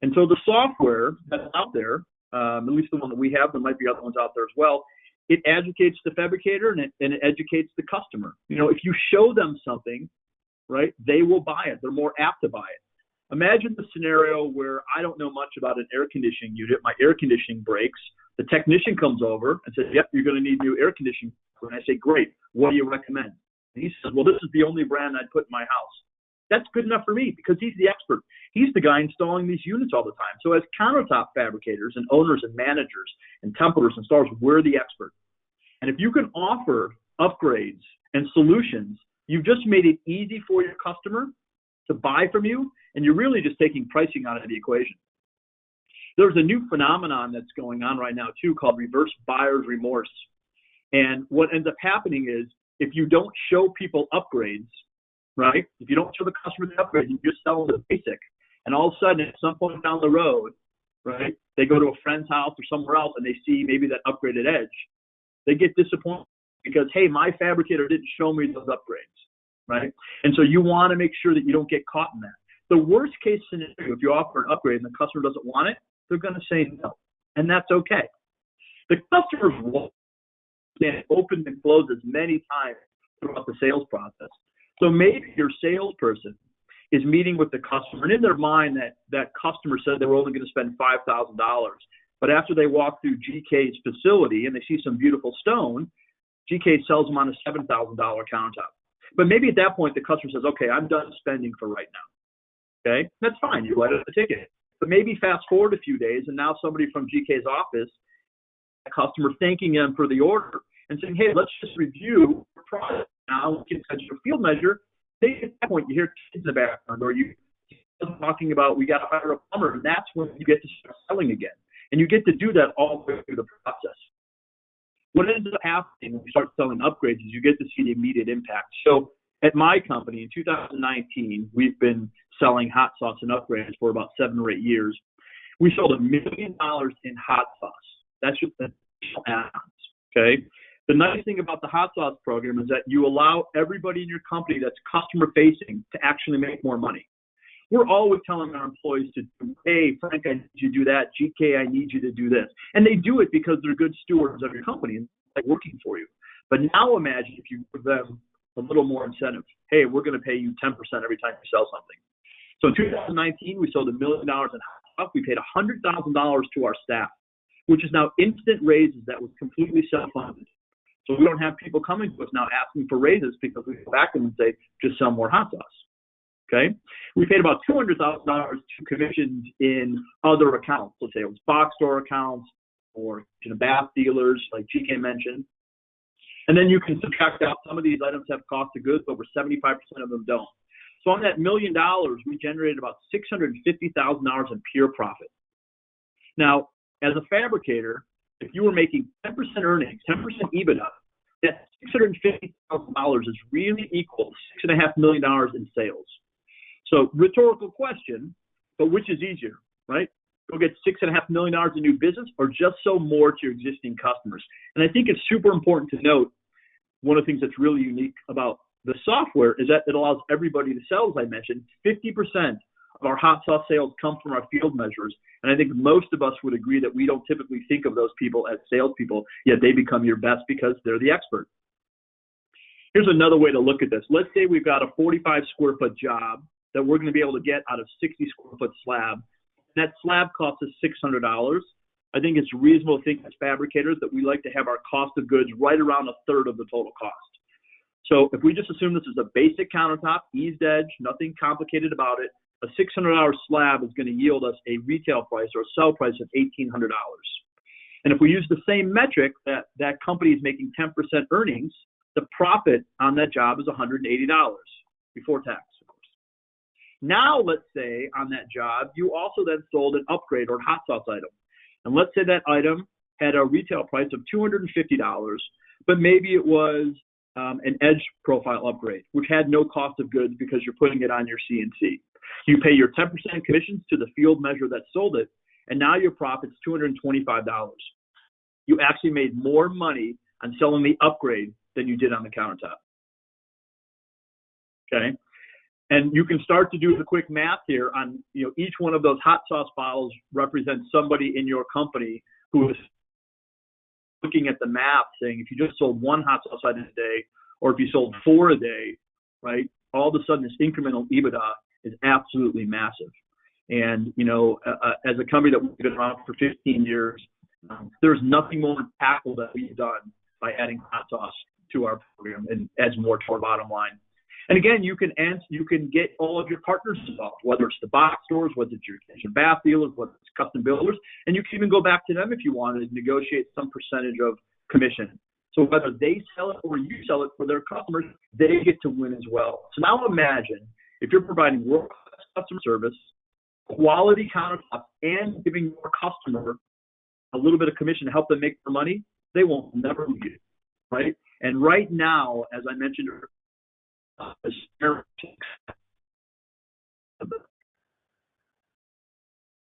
And so the software that's out there, at least the one that we have, there might be other ones out there as well, it educates the fabricator and it educates the customer. You know, if you show them something, right, they will buy it. They're more apt to buy it. Imagine the scenario where I don't know much about an air conditioning unit. My air conditioning breaks. The technician comes over and says, yep, you're going to need new air conditioning. And I say, great, what do you recommend? And he says, well, this is the only brand I'd put in my house. That's good enough for me because he's the expert. He's the guy installing these units all the time. So as countertop fabricators and owners and managers and templars and installers, we're the expert. And if you can offer upgrades and solutions, you've just made it easy for your customer to buy from you, and you're really just taking pricing out of the equation. There's a new phenomenon that's going on right now too called reverse buyer's remorse. And what ends up happening is if you don't show people upgrades, right? If you don't show the customer the upgrades, you just sell them the basic. And all of a sudden, at some point down the road, right, they go to a friend's house or somewhere else and they see maybe that upgraded edge. They get disappointed because, hey, my fabricator didn't show me those upgrades, right? And so you want to make sure that you don't get caught in that. The worst case scenario, if you offer an upgrade and the customer doesn't want it, they're going to say no, and that's okay. The customers will open and close as many times throughout the sales process. So maybe your salesperson is meeting with the customer, and in their mind that customer said they were only going to spend $5,000. But after they walk through GK's facility and they see some beautiful stone, GK sells them on a $7,000 countertop. But maybe at that point, the customer says, okay, I'm done spending for right now. Okay, that's fine. You write the ticket. But maybe fast forward a few days, and now somebody from GK's office, a customer thanking them for the order and saying, hey, let's just review the product. Now, we can set your field measure. At that point, you hear kids in the background, or you talking about we got to hire a plumber, and that's when you get to start selling again. And you get to do that all the way through the process. What ends up happening when you start selling upgrades is you get to see the immediate impact. So at my company in 2019, we've been selling hot sauce and upgrades for about 7 or 8 years. We sold $1 million in hot sauce. That's just the add-ons, okay? The nice thing about the hot sauce program is that you allow everybody in your company that's customer-facing to actually make more money. We're always telling our employees to do, hey, Frank, I need you to do that. GK, I need you to do this. And they do it because they're good stewards of your company and like working for you. But now imagine if you give them a little more incentive. Hey, we're going to pay you 10% every time you sell something. So in 2019, we sold $1 million in hot sauce. We paid $100,000 to our staff, which is now instant raises that was completely self-funded. So we don't have people coming to us now asking for raises because we go back to them and say, just sell more hot sauce. Okay? We paid about $200,000 to commissions in other accounts. Let's say it was box store accounts or bath dealers like GK mentioned. And then you can subtract out some of these items have cost of goods, over 75% of them don't. So on that $1 million, we generated about $650,000 in pure profit. Now, as a fabricator, if you were making 10% earnings, 10% EBITDA, that $650,000 is really equal to $6.5 million in sales. So rhetorical question, but which is easier, right? Go get $6.5 million in new business or just sell more to your existing customers. And I think it's super important to note one of the things that's really unique about the software is that it allows everybody to sell, as I mentioned. 50% of our hot sauce sales come from our field measurers. And I think most of us would agree that we don't typically think of those people as salespeople, yet they become your best because they're the expert. Here's another way to look at this. Let's say we've got a 45 square foot job that we're going to be able to get out of 60 square foot slab. That slab costs us $600. I think it's reasonable to think as fabricators that we like to have our cost of goods right around a third of the total cost. So if we just assume this is a basic countertop, eased edge, nothing complicated about it, a $600 slab is going to yield us a retail price or a sell price of $1,800. And if we use the same metric that that company is making 10% earnings, the profit on that job is $180 before tax, of course. Now, let's say on that job, you also then sold an upgrade or hot sauce item. And let's say that item had a retail price of $250, but maybe it was an edge profile upgrade, which had no cost of goods because you're putting it on your CNC. You pay your 10% commissions to the field measure that sold it, and now your profit's $225. You actually made more money on selling the upgrade than you did on the countertop. Okay? And you can start to do the quick math here on, each one of those hot sauce bottles represents somebody in your company who is looking at the math saying, if you just sold one hot sauce item a day, or if you sold 4 a day, right, all of a sudden this incremental EBITDA is absolutely massive. And, as a company that we've been around for 15 years, there's nothing more impactful that we've done by adding hot sauce to our program and adds more to our bottom line. And again, you can get all of your partners involved, whether it's the box stores, whether it's your kitchen bath dealers, whether it's custom builders, and you can even go back to them if you wanted to negotiate some percentage of commission. So whether they sell it or you sell it for their customers, they get to win as well. So now imagine if you're providing world-class customer service, quality countertops, and giving your customer a little bit of commission to help them make their money, they will never leave you, right? And right now, as I mentioned earlier,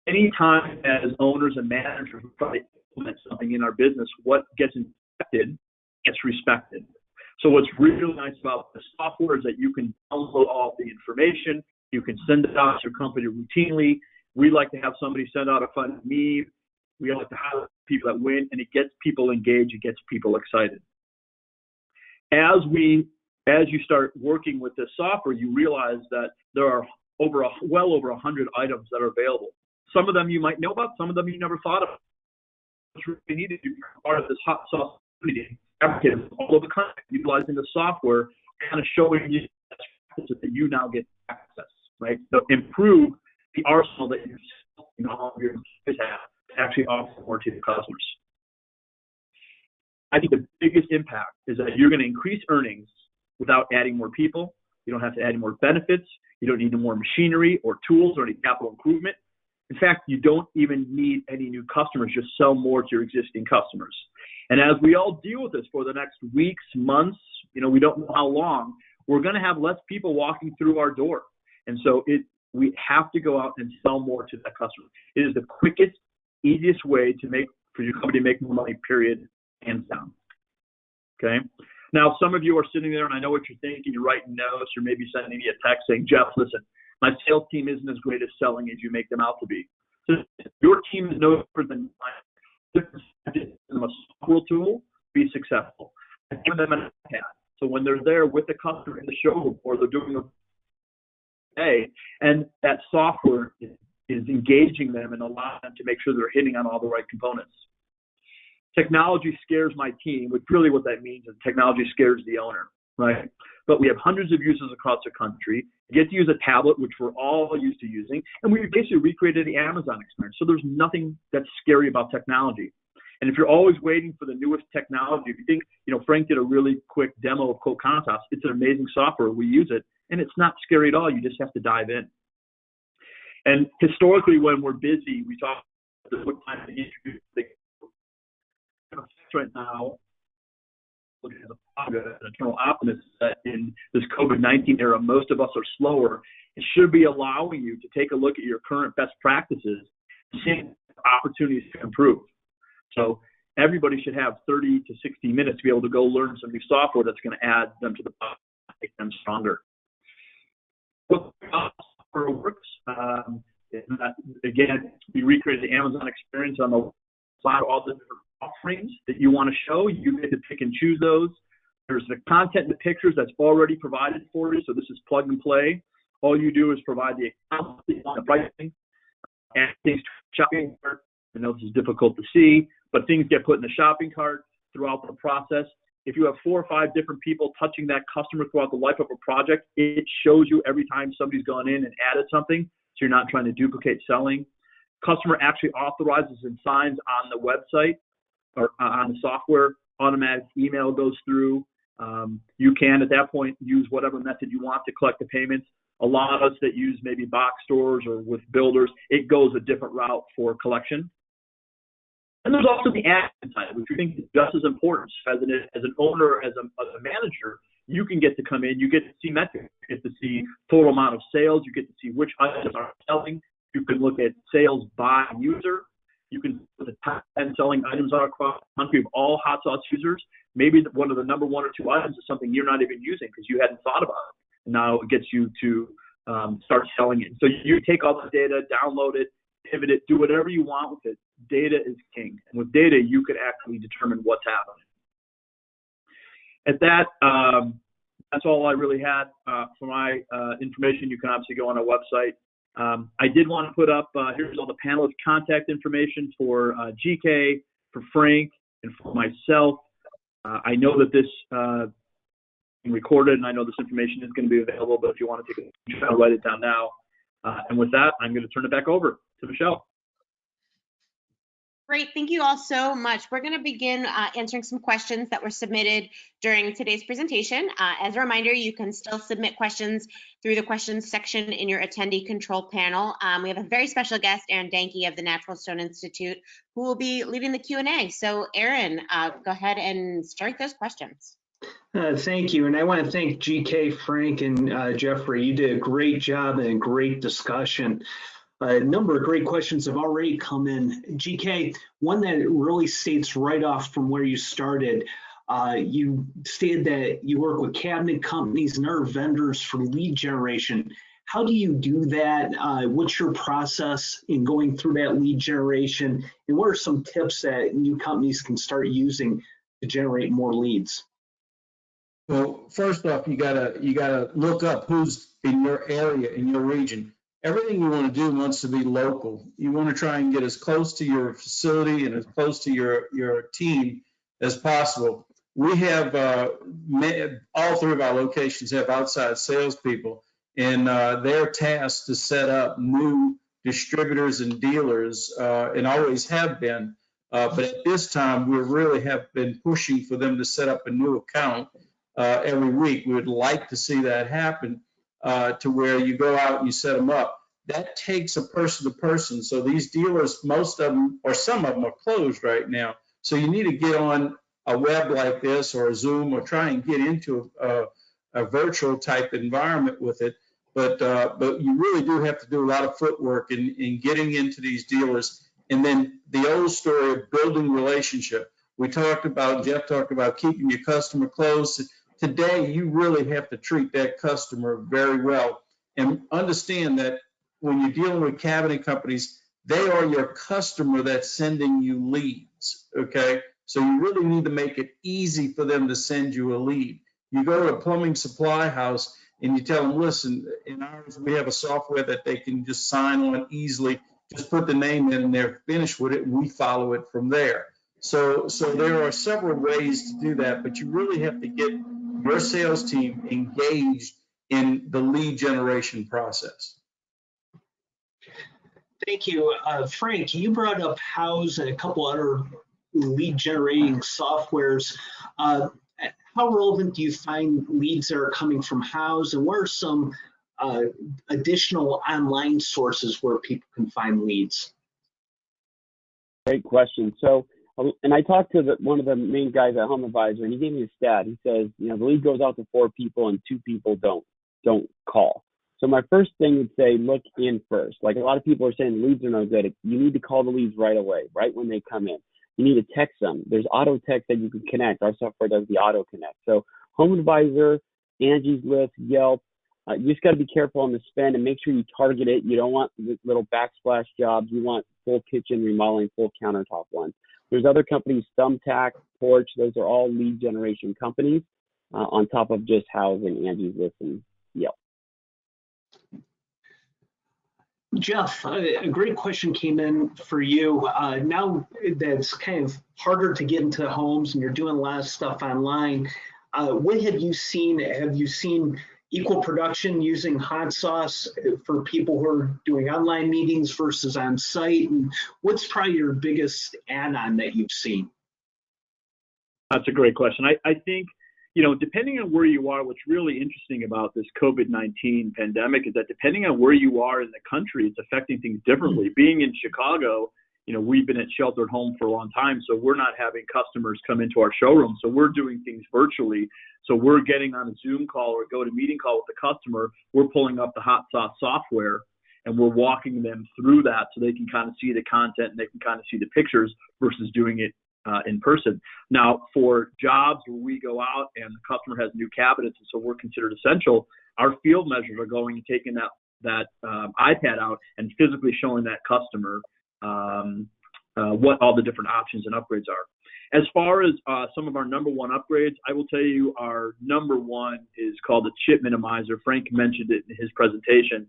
anytime as owners and managers we try to implement something in our business, what gets inspected gets respected. So what's really nice about the software is that you can download all the information, you can send it out to your company routinely. We like to have somebody send out a fun meme. We like to have people that win, and it gets people engaged, it gets people excited. As you start working with this software, you realize that there are well over 100 items that are available. Some of them you might know about, some of them you never thought of. What's really needed to be part of this hot sauce community, fabricators all over the country, utilizing the software, kind of showing you that you now get access, right? So improve the arsenal that all of your employees have to actually offer more to the customers. I think the biggest impact is that you're going to increase earnings without adding more people. You don't have to add any more benefits. You don't need more machinery or tools or any capital improvement. In fact, you don't even need any new customers. Just sell more to your existing customers. And as we all deal with this for the next weeks, months, we don't know how long, we're going to have less people walking through our door. And so we have to go out and sell more to that customer. It is the quickest, easiest way for your company to make more money, period, hands down. Okay? Now, some of you are sitting there, and I know what you're thinking. You're writing notes, or maybe sending me a text saying, Jeff, listen, my sales team isn't as great at selling as you make them out to be. So your team is no different than mine. A software tool, be successful. And give them an iPad. So when they're there with the customer in the showroom, or they're doing a day, and that software is engaging them and allowing them to make sure they're hitting on all the right components. Technology scares my team, which really what that means is technology scares the owner, right? But we have hundreds of users across the country. You get to use a tablet, which we're all used to using, and we basically recreated the Amazon experience. So there's nothing that's scary about technology. And if you're always waiting for the newest technology, if you think, Frank did a really quick demo of Countertops. It's an amazing software. We use it, and it's not scary at all. You just have to dive in. And historically, when we're busy, we talk about what time to introduce the right now, looking at an eternal optimist that in this COVID-19 era, most of us are slower. It should be allowing you to take a look at your current best practices, seeing opportunities to improve. So everybody should have 30 to 60 minutes to be able to go learn some new software that's going to add them to the product, make them stronger. What software works? Again, we recreated the Amazon experience on the side, all the different offerings that you want to show. You get to pick and choose those. There's the content and the pictures that's already provided for you. So this is plug and play. All you do is provide the account, the pricing, and things shopping. I know this is difficult to see, but things get put in the shopping cart throughout the process. If you have 4 or 5 different people touching that customer throughout the life of a project, it shows you every time somebody's gone in and added something, so you're not trying to duplicate selling. Customer actually authorizes and signs on the website or on the software. Automatic email goes through. You can, at that point, use whatever method you want to collect the payments. A lot of us that use maybe box stores or with builders, it goes a different route for collection. And there's also the admin side, which we think is just as important. As an owner, as a manager, you can get to come in, you get to see metrics, you get to see total amount of sales, you get to see which items are selling. You can look at sales by user. You can put the top 10 selling items are across the country of all hot sauce users. Maybe one of the number 1 or 2 items is something you're not even using because you hadn't thought about it. And now it gets you to start selling it. So you take all the data, download it, pivot it, do whatever you want with it. Data is king. And with data, you could actually determine what's happening. At that, that's all I really had for my information. You can obviously go on our website. I did want to put up, here's all the panelist contact information for GK, for Frank, and for myself. I know that this is recorded, and I know this information is going to be available, but if you want to take a shot, I'll write it down now. And with that, I'm going to turn it back over to Michelle. Great, thank you all so much. We're going to begin answering some questions that were submitted during today's presentation. As a reminder, you can still submit questions through the questions section in your attendee control panel. We have a very special guest, Aaron Danke of the Natural Stone Institute, who will be leading the Q&A. So Aaron, go ahead and start those questions. Thank you, and I want to thank GK, Frank, and Geoffrey. You did a great job and a great discussion. A number of great questions have already come in. GK, one that really states right off from where you started, you stated that you work with cabinet companies and other vendors for lead generation. How do you do that? What's your process in going through that lead generation? And what are some tips that new companies can start using to generate more leads? Well, first off, you gotta look up who's in your area, in your region. Everything you want to do wants to be local. You want to try and get as close to your facility and as close to your team as possible. We have all 3 of our locations have outside salespeople, and they're tasked to set up new distributors and dealers, and always have been. But at this time, we really have been pushing for them to set up a new account every week. We would like to see that happen. To where you go out and you set them up. That takes a person to person. So these dealers, most of them or some of them are closed right now. So you need to get on a web like this or a Zoom or try and get into a virtual type environment with it. But you really do have to do a lot of footwork in getting into these dealers. And then the old story of building relationship. Jeff talked about keeping your customer close. Today, you really have to treat that customer very well and understand that when you're dealing with cabinet companies, they are your customer that's sending you leads, okay? So you really need to make it easy for them to send you a lead. You go to a plumbing supply house and you tell them, listen, in ours, we have a software that they can just sign on easily, just put the name in and they're finished with it, and we follow it from there. So there are several ways to do that, but you really have to get your sales team engaged in the lead generation process. Thank you. Frank, you brought up House and a couple other lead generating softwares. How relevant do you find leads that are coming from House, and what are some additional online sources where people can find leads? Great question. So, and I talked to one of the main guys at Home Advisor, and he gave me a stat. He says, the lead goes out to 4 people and 2 people don't call. So my first thing would say, look in first. Like a lot of people are saying leads are no good. You need to call the leads right away, right when they come in. You need to text them. There's auto text that you can connect. Our software does the auto connect. So Home Advisor, Angie's List, Yelp, you just got to be careful on the spend and make sure you target it. You don't want little backsplash jobs. You want full kitchen remodeling, full countertop ones. There's other companies, Thumbtack, Porch. Those are all lead generation companies on top of just House and Angie's List and Yelp. Jeff, a great question came in for you. Now that's kind of harder to get into homes and you're doing a lot of stuff online. What have you seen? Have you seen equal production using hot sauce for people who are doing online meetings versus on site? And what's probably your biggest add-on that you've seen? That's a great question. I think, you know, depending on where you are, what's really interesting about this COVID-19 pandemic is that depending on where you are in the country, it's affecting things differently. Being in Chicago, you know, we've been at sheltered home for a long time, so we're not having customers come into our showroom. So we're doing things virtually. So we're getting on a Zoom call or go to meeting call with the customer. We're pulling up the hot sauce software and we're walking them through that so they can kind of see the content and they can kind of see the pictures versus doing it in person. Now, for jobs where we go out and the customer has new cabinets, and so we're considered essential, our field measures are going and taking that iPad out and physically showing that customer what all the different options and upgrades are. As far as some of our number one upgrades, I will tell you our number one is called the chip minimizer. Frank mentioned it in his presentation.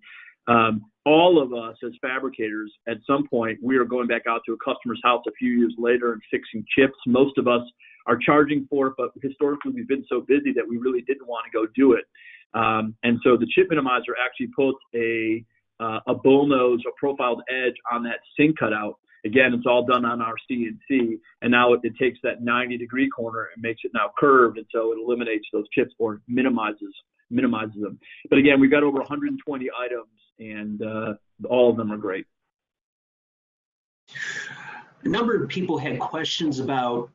All of us as fabricators, at some point, we are going back out to a customer's house a few years later and fixing chips. Most of us are charging for it, but historically we've been so busy that we really didn't want to go do it. And so the chip minimizer actually puts a bullnose or profiled edge on that sink cutout. Again, it's all done on our CNC, and now it takes that 90-degree corner and makes it now curved, and so it eliminates those chips or minimizes them. But again, we've got over 120 items, and all of them are great. A number of people had questions about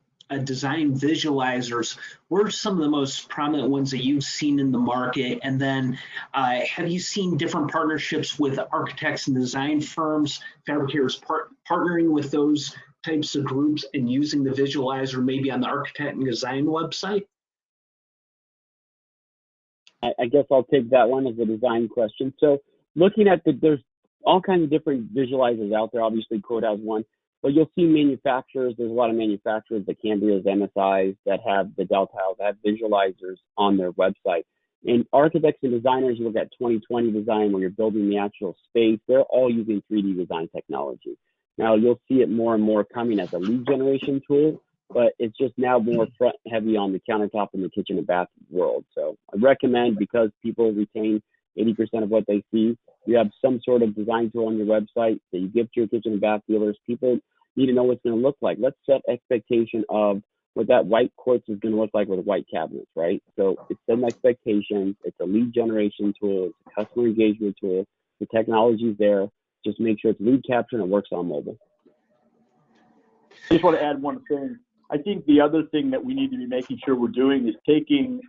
design visualizers. What are some of the most prominent ones that you've seen in the market? And then have you seen different partnerships with architects and design firms, fabricators partnering with those types of groups and using the visualizer maybe on the architect and design website? I guess I'll take that one as a design question. So looking at there's all kinds of different visualizers out there. Obviously, Code has one, but you'll see manufacturers. There's a lot of manufacturers that can be as MSIs that have the Deltiles, that have visualizers on their website. And architects and designers, you look at 2020 design when you're building the actual space, they're all using 3D design technology. Now you'll see it more and more coming as a lead generation tool, but it's just now more front heavy on the countertop in the kitchen and bath world. So I recommend, because people retain 80% of what they see, you have some sort of design tool on your website that you give to your kitchen and bath dealers. People need to know what it's going to look like. Let's set expectation of what that white quartz is going to look like with white cabinets, right? So it's setting expectations. It's a lead generation tool. It's a customer engagement tool. The technology is there. Just make sure it's lead capture and it works on mobile. I just want to add one thing. I think the other thing that we need to be making sure we're doing is taking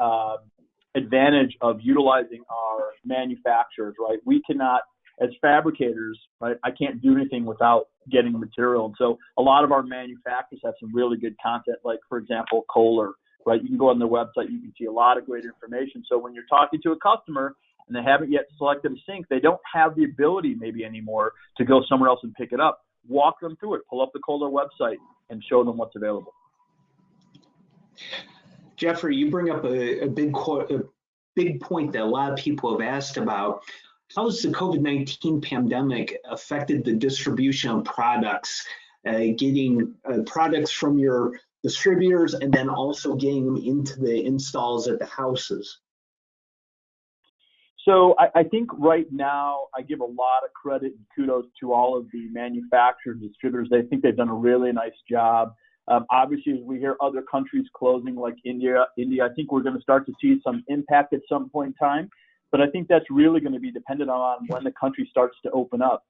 advantage of utilizing our manufacturers, right? We cannot, as fabricators, right, I can't do anything without getting material. And so a lot of our manufacturers have some really good content, like, for example, Kohler, right? You can go on their website, you can see a lot of great information. So when you're talking to a customer and they haven't yet selected a sink, they don't have the ability maybe anymore to go somewhere else and pick it up. Walk them through it, pull up the Kohler website and show them what's available. Geoffrey, you bring up a big point that a lot of people have asked about. How has the COVID-19 pandemic affected the distribution of products, getting products from your distributors and then also getting them into the installs at the houses? So I think right now I give a lot of credit and kudos to all of the manufacturers, distributors. They think they've done a really nice job. Obviously, as we hear other countries closing like India, I think we're going to start to see some impact at some point in time. But I think that's really going to be dependent on when the country starts to open up.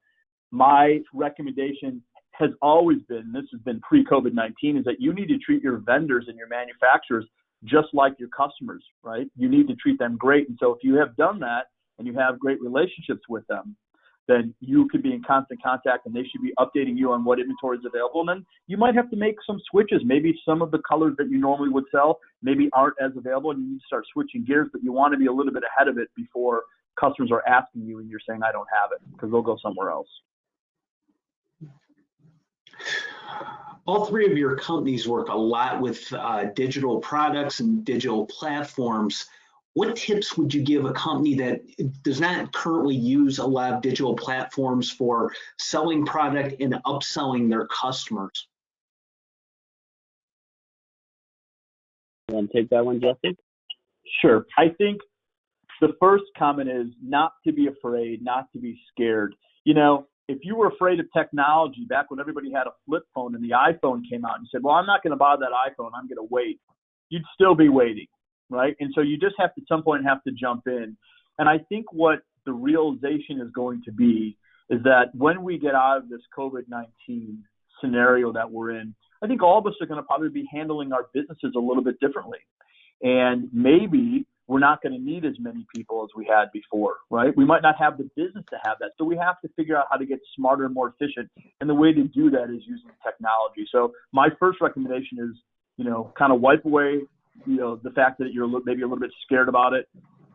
My recommendation has always been, this has been pre-COVID-19, is that you need to treat your vendors and your manufacturers just like your customers, right? You need to treat them great. And so if you have done that and you have great relationships with them, then you could be in constant contact and they should be updating you on what inventory is available. And then you might have to make some switches. Maybe some of the colors that you normally would sell maybe aren't as available and you need to start switching gears, but you want to be a little bit ahead of it before customers are asking you and you're saying, I don't have it, because they'll go somewhere else. All three of your companies work a lot with digital products and digital platforms. what tips would you give a company that does not currently use a lot of digital platforms for selling product and upselling their customers? You want to take that one, Jeffrey? Sure. I think the first comment is not to be afraid, not to be scared. You know, if you were afraid of technology back when everybody had a flip phone and the iPhone came out and you said, well, I'm not going to buy that iPhone, I'm going to wait, you'd still be waiting, right? And so you just have to, at some point, have to jump in. And I think what the realization is going to be is that when we get out of this COVID-19 scenario that we're in, I think all of us are going to probably be handling our businesses a little bit differently. And maybe we're not going to need as many people as we had before, right? We might not have the business to have that. So we have to figure out how to get smarter and more efficient. And the way to do that is using technology. So my first recommendation is, you know, kind of wipe away, you know, the fact that you're maybe a little bit scared about it.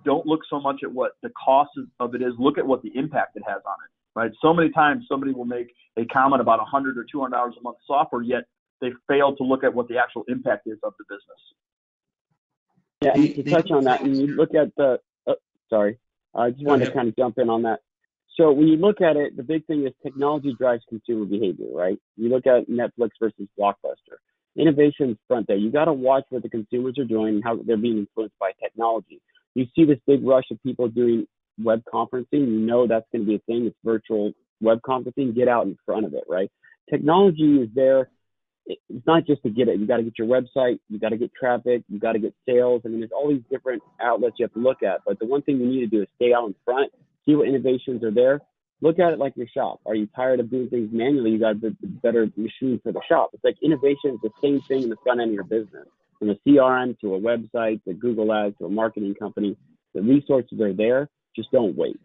Don't look so much at what the cost of it is. Look at what the impact it has on it, right? So many times somebody will make a comment about $100 or $200 a month software, yet they fail to look at what the actual impact is of the business. Yeah, and to touch on that, and you look at the, sorry, I just wanted to kind of jump in on that. So when you look at it, the big thing is technology drives consumer behavior, right? You look at Netflix versus Blockbuster. Innovation's front there. You got to watch what the consumers are doing and how they're being influenced by technology. You see this big rush of people doing web conferencing. You know that's going to be a thing. It's virtual web conferencing. Get out in front of it, right? Technology is there. It's not just to get it. You got to get your website. You got to get traffic. You got to get sales. I mean, there's all these different outlets you have to look at. But the one thing you need to do is stay out in front, see what innovations are there. Look at it like your shop. Are you tired of doing things manually? You got the better machine for the shop. It's like innovation is the same thing in the front end of your business. From a CRM to a website to Google Ads to a marketing company, the resources are there. Just don't wait.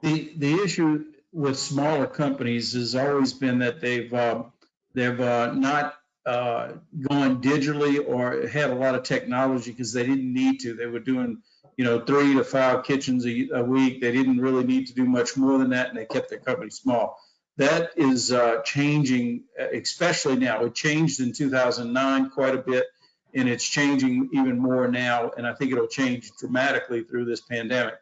The issue with smaller companies has always been that they've not gone digitally or had a lot of technology because they didn't need to. They were doing, 3 to 5 kitchens a week. They didn't really need to do much more than that, and they kept their company small. That is changing, especially now. It changed in 2009 quite a bit, and it's changing even more now, and I think it'll change dramatically through this pandemic.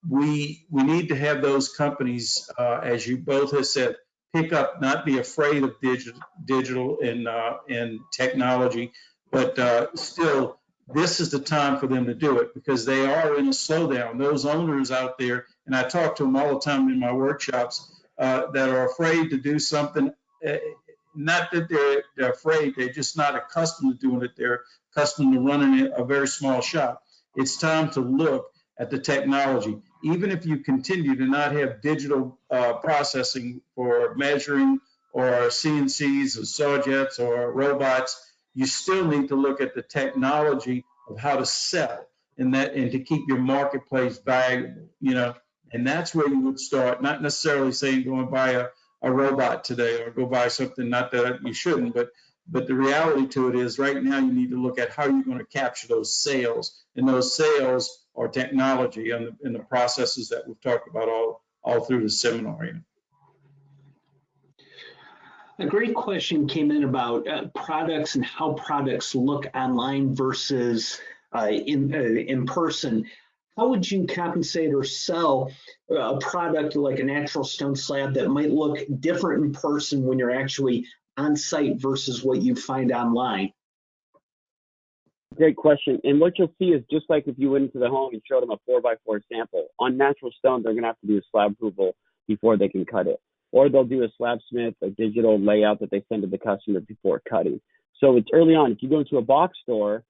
We need to have those companies, as you both have said, pick up, not be afraid of digital and technology, but still, this is the time for them to do it because they are in a slowdown. Those owners out there, and I talk to them all the time in my workshops, that are afraid to do something. Not that they're afraid, they're just not accustomed to doing it. They're accustomed to running a very small shop. It's time to look at the technology. Even if you continue to not have digital processing for measuring or CNCs or saw jets or robots, you still need to look at the technology of how to sell and to keep your marketplace valuable, and that's where you would start, not necessarily saying go and buy a robot today or go buy something, not that you shouldn't, but the reality to it is right now you need to look at how you're going to capture those sales, and those sales are technology and the processes that we've talked about all through the seminar. A great question came in about products and how products look online versus in person. How would you compensate or sell a product like a natural stone slab that might look different in person when you're actually on site versus what you find online? Great question. And what you'll see is just like if you went into the home and showed them a 4x4 sample, on natural stone, they're going to have to do a slab approval before they can cut it. Or they'll do a slabsmith, a digital layout that they send to the customer before cutting. So it's early on. If you go into a box store,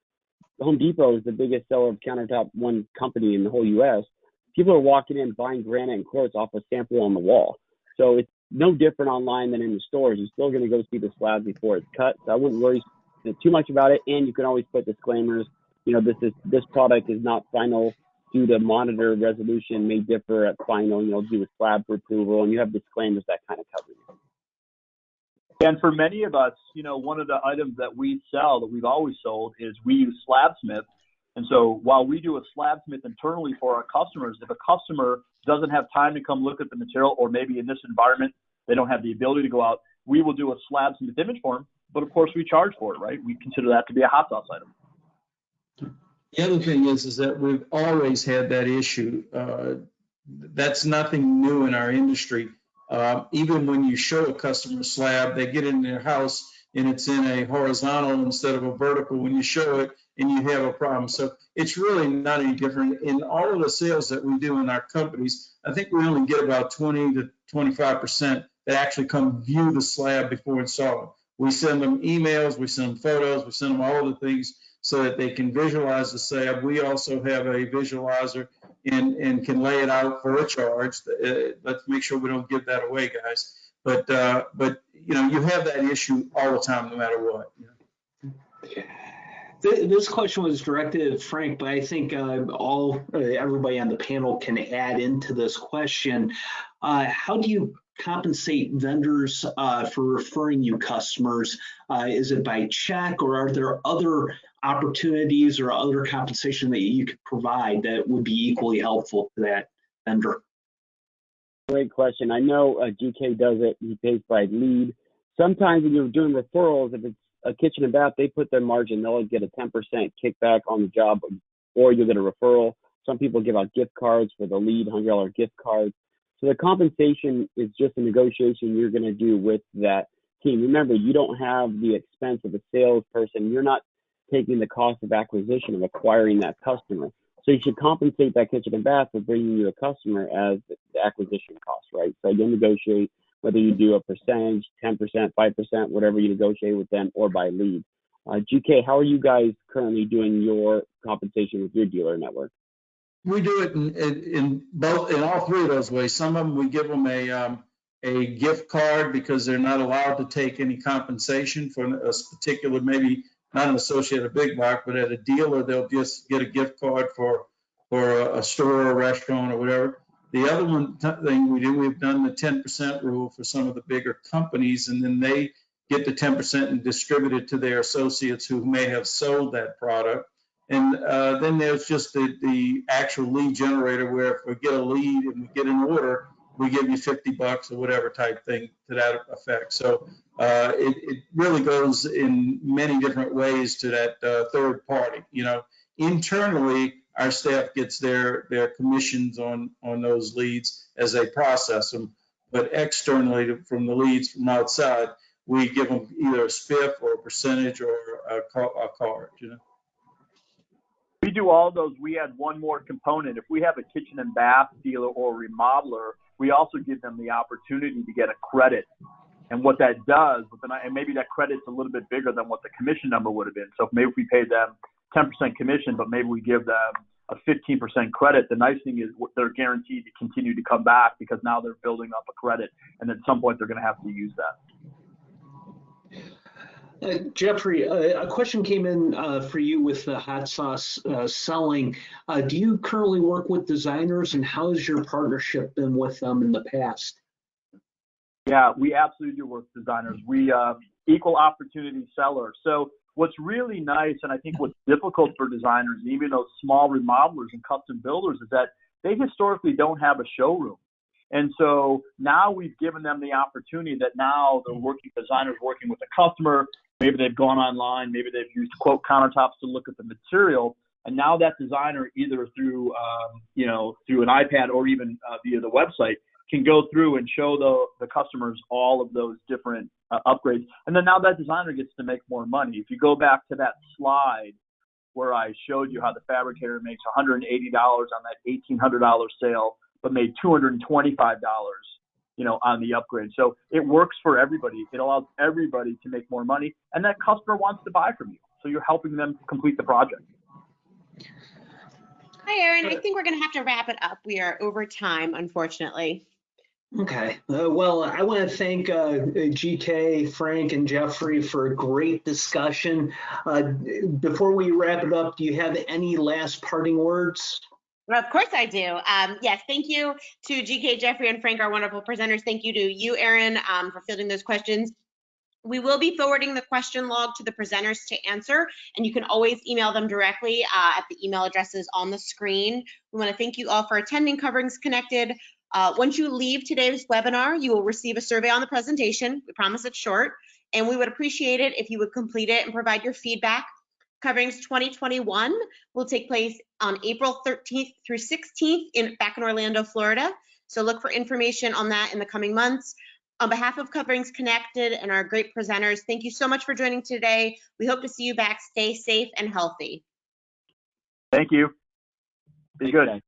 Home Depot is the biggest seller of countertop one company in the whole U.S. People are walking in buying granite and quartz off a sample on the wall. So it's no different online than in the stores. You're still going to go see the slab before it's cut. So I wouldn't worry too much about it. And you can always put disclaimers. This product is not final due to monitor resolution may differ at final. Do a slab for approval, and you have disclaimers that kind of cover you. And for many of us, one of the items that we sell, that we've always sold, is we use Slabsmith. And so while we do a Slabsmith internally for our customers, if a customer doesn't have time to come look at the material, or maybe in this environment, they don't have the ability to go out, we will do a Slabsmith image for them. But of course, we charge for it, right? We consider that to be a hot sauce item. The other thing is that we've always had that issue. That's nothing new in our industry. Even when you show a customer a slab, they get in their house and it's in a horizontal instead of a vertical when you show it, and you have a problem. So it's really not any different. In all of the sales that we do in our companies, I think we only get about 20 to 25% that actually come view the slab before installing. We send them emails, we send them photos, we send them all the things so that they can visualize the slab. We also have a visualizer and can lay it out for a charge. Let's make sure we don't give that away, guys. But you know, you have that issue all the time, no matter what. You know? This question was directed at Frank, but I think everybody on the panel can add into this question. How do you compensate vendors for referring you customers? Is it by check, or are there other opportunities or other compensation that you could provide that would be equally helpful to that vendor? Great question. I know GK does it. He pays by lead. Sometimes when you're doing referrals, if it's a kitchen and bath, they put their margin. They'll get a 10% kickback on the job, or you'll get a referral. Some people give out gift cards for the lead, $100 gift cards. So the compensation is just a negotiation you're going to do with that team. Remember, you don't have the expense of a salesperson. You're not taking the cost of acquisition of acquiring that customer. So you should compensate that kitchen and bath for bringing you a customer as the acquisition cost, right? So you'll negotiate whether you do a percentage, 10%, 5%, whatever you negotiate with them, or by lead. GK, how are you guys currently doing your compensation with your dealer network? We do it in all three of those ways. Some of them we give them a gift card because they're not allowed to take any compensation for a particular, maybe not an associate at a big box, but at a dealer they'll just get a gift card for a store or a restaurant or whatever. The other thing we do, we've done the 10% rule for some of the bigger companies, and then they get the 10% and distribute it to their associates who may have sold that product. And then there's just the actual lead generator, where if we get a lead and we get an order, we give you $50 or whatever type thing to that effect. So it really goes in many different ways to that third party. You know, internally, our staff gets their commissions on those leads as they process them. But externally, from the leads from outside, we give them either a spiff or a percentage or a card, you know. We do all those. We add one more component. If we have a kitchen and bath dealer or remodeler, we also give them the opportunity to get a credit. And what that does, and maybe that credit's a little bit bigger than what the commission number would have been. So maybe if we paid them 10% commission, but maybe we give them a 15% credit, the nice thing is they're guaranteed to continue to come back because now they're building up a credit, and at some point they're going to have to use that. Geoffrey, a question came in for you with the hot sauce selling. Do you currently work with designers, and how has your partnership been with them in the past? Yeah, we absolutely do work with designers. We equal opportunity sellers. So what's really nice, and I think what's difficult for designers, even those small remodelers and custom builders, is that they historically don't have a showroom. And so now we've given them the opportunity that now the designers working with the customer. Maybe they've gone online, maybe they've used Quote Countertops to look at the material, and now that designer, either through through an iPad or even via the website, can go through and show the customers all of those different upgrades. And then now that designer gets to make more money. If you go back to that slide where I showed you how the fabricator makes $180 on that $1,800 sale, but made $225, on the upgrade. So it works for everybody. It allows everybody to make more money, and that customer wants to buy from you. So you're helping them complete the project. Hi, Aaron. I think we're going to have to wrap it up. We are over time, unfortunately. Okay. Well, I want to thank GK, Frank, and Geoffrey for a great discussion. Before we wrap it up, do you have any last parting words? Well, of course I do. Yes, thank you to GK, Geoffrey, and Frank, our wonderful presenters. Thank you to you, Aaron, for fielding those questions. We will be forwarding the question log to the presenters to answer, and you can always email them directly at the email addresses on the screen. We want to thank you all for attending Coverings Connected. Once you leave today's webinar, you will receive a survey on the presentation. We promise it's short, and we would appreciate it if you would complete it and provide your feedback. Coverings 2021 will take place on April 13th through 16th back in Orlando, Florida. So look for information on that in the coming months. On behalf of Coverings Connected and our great presenters, thank you so much for joining today. We hope to see you back. Stay safe and healthy. Thank you. Be good.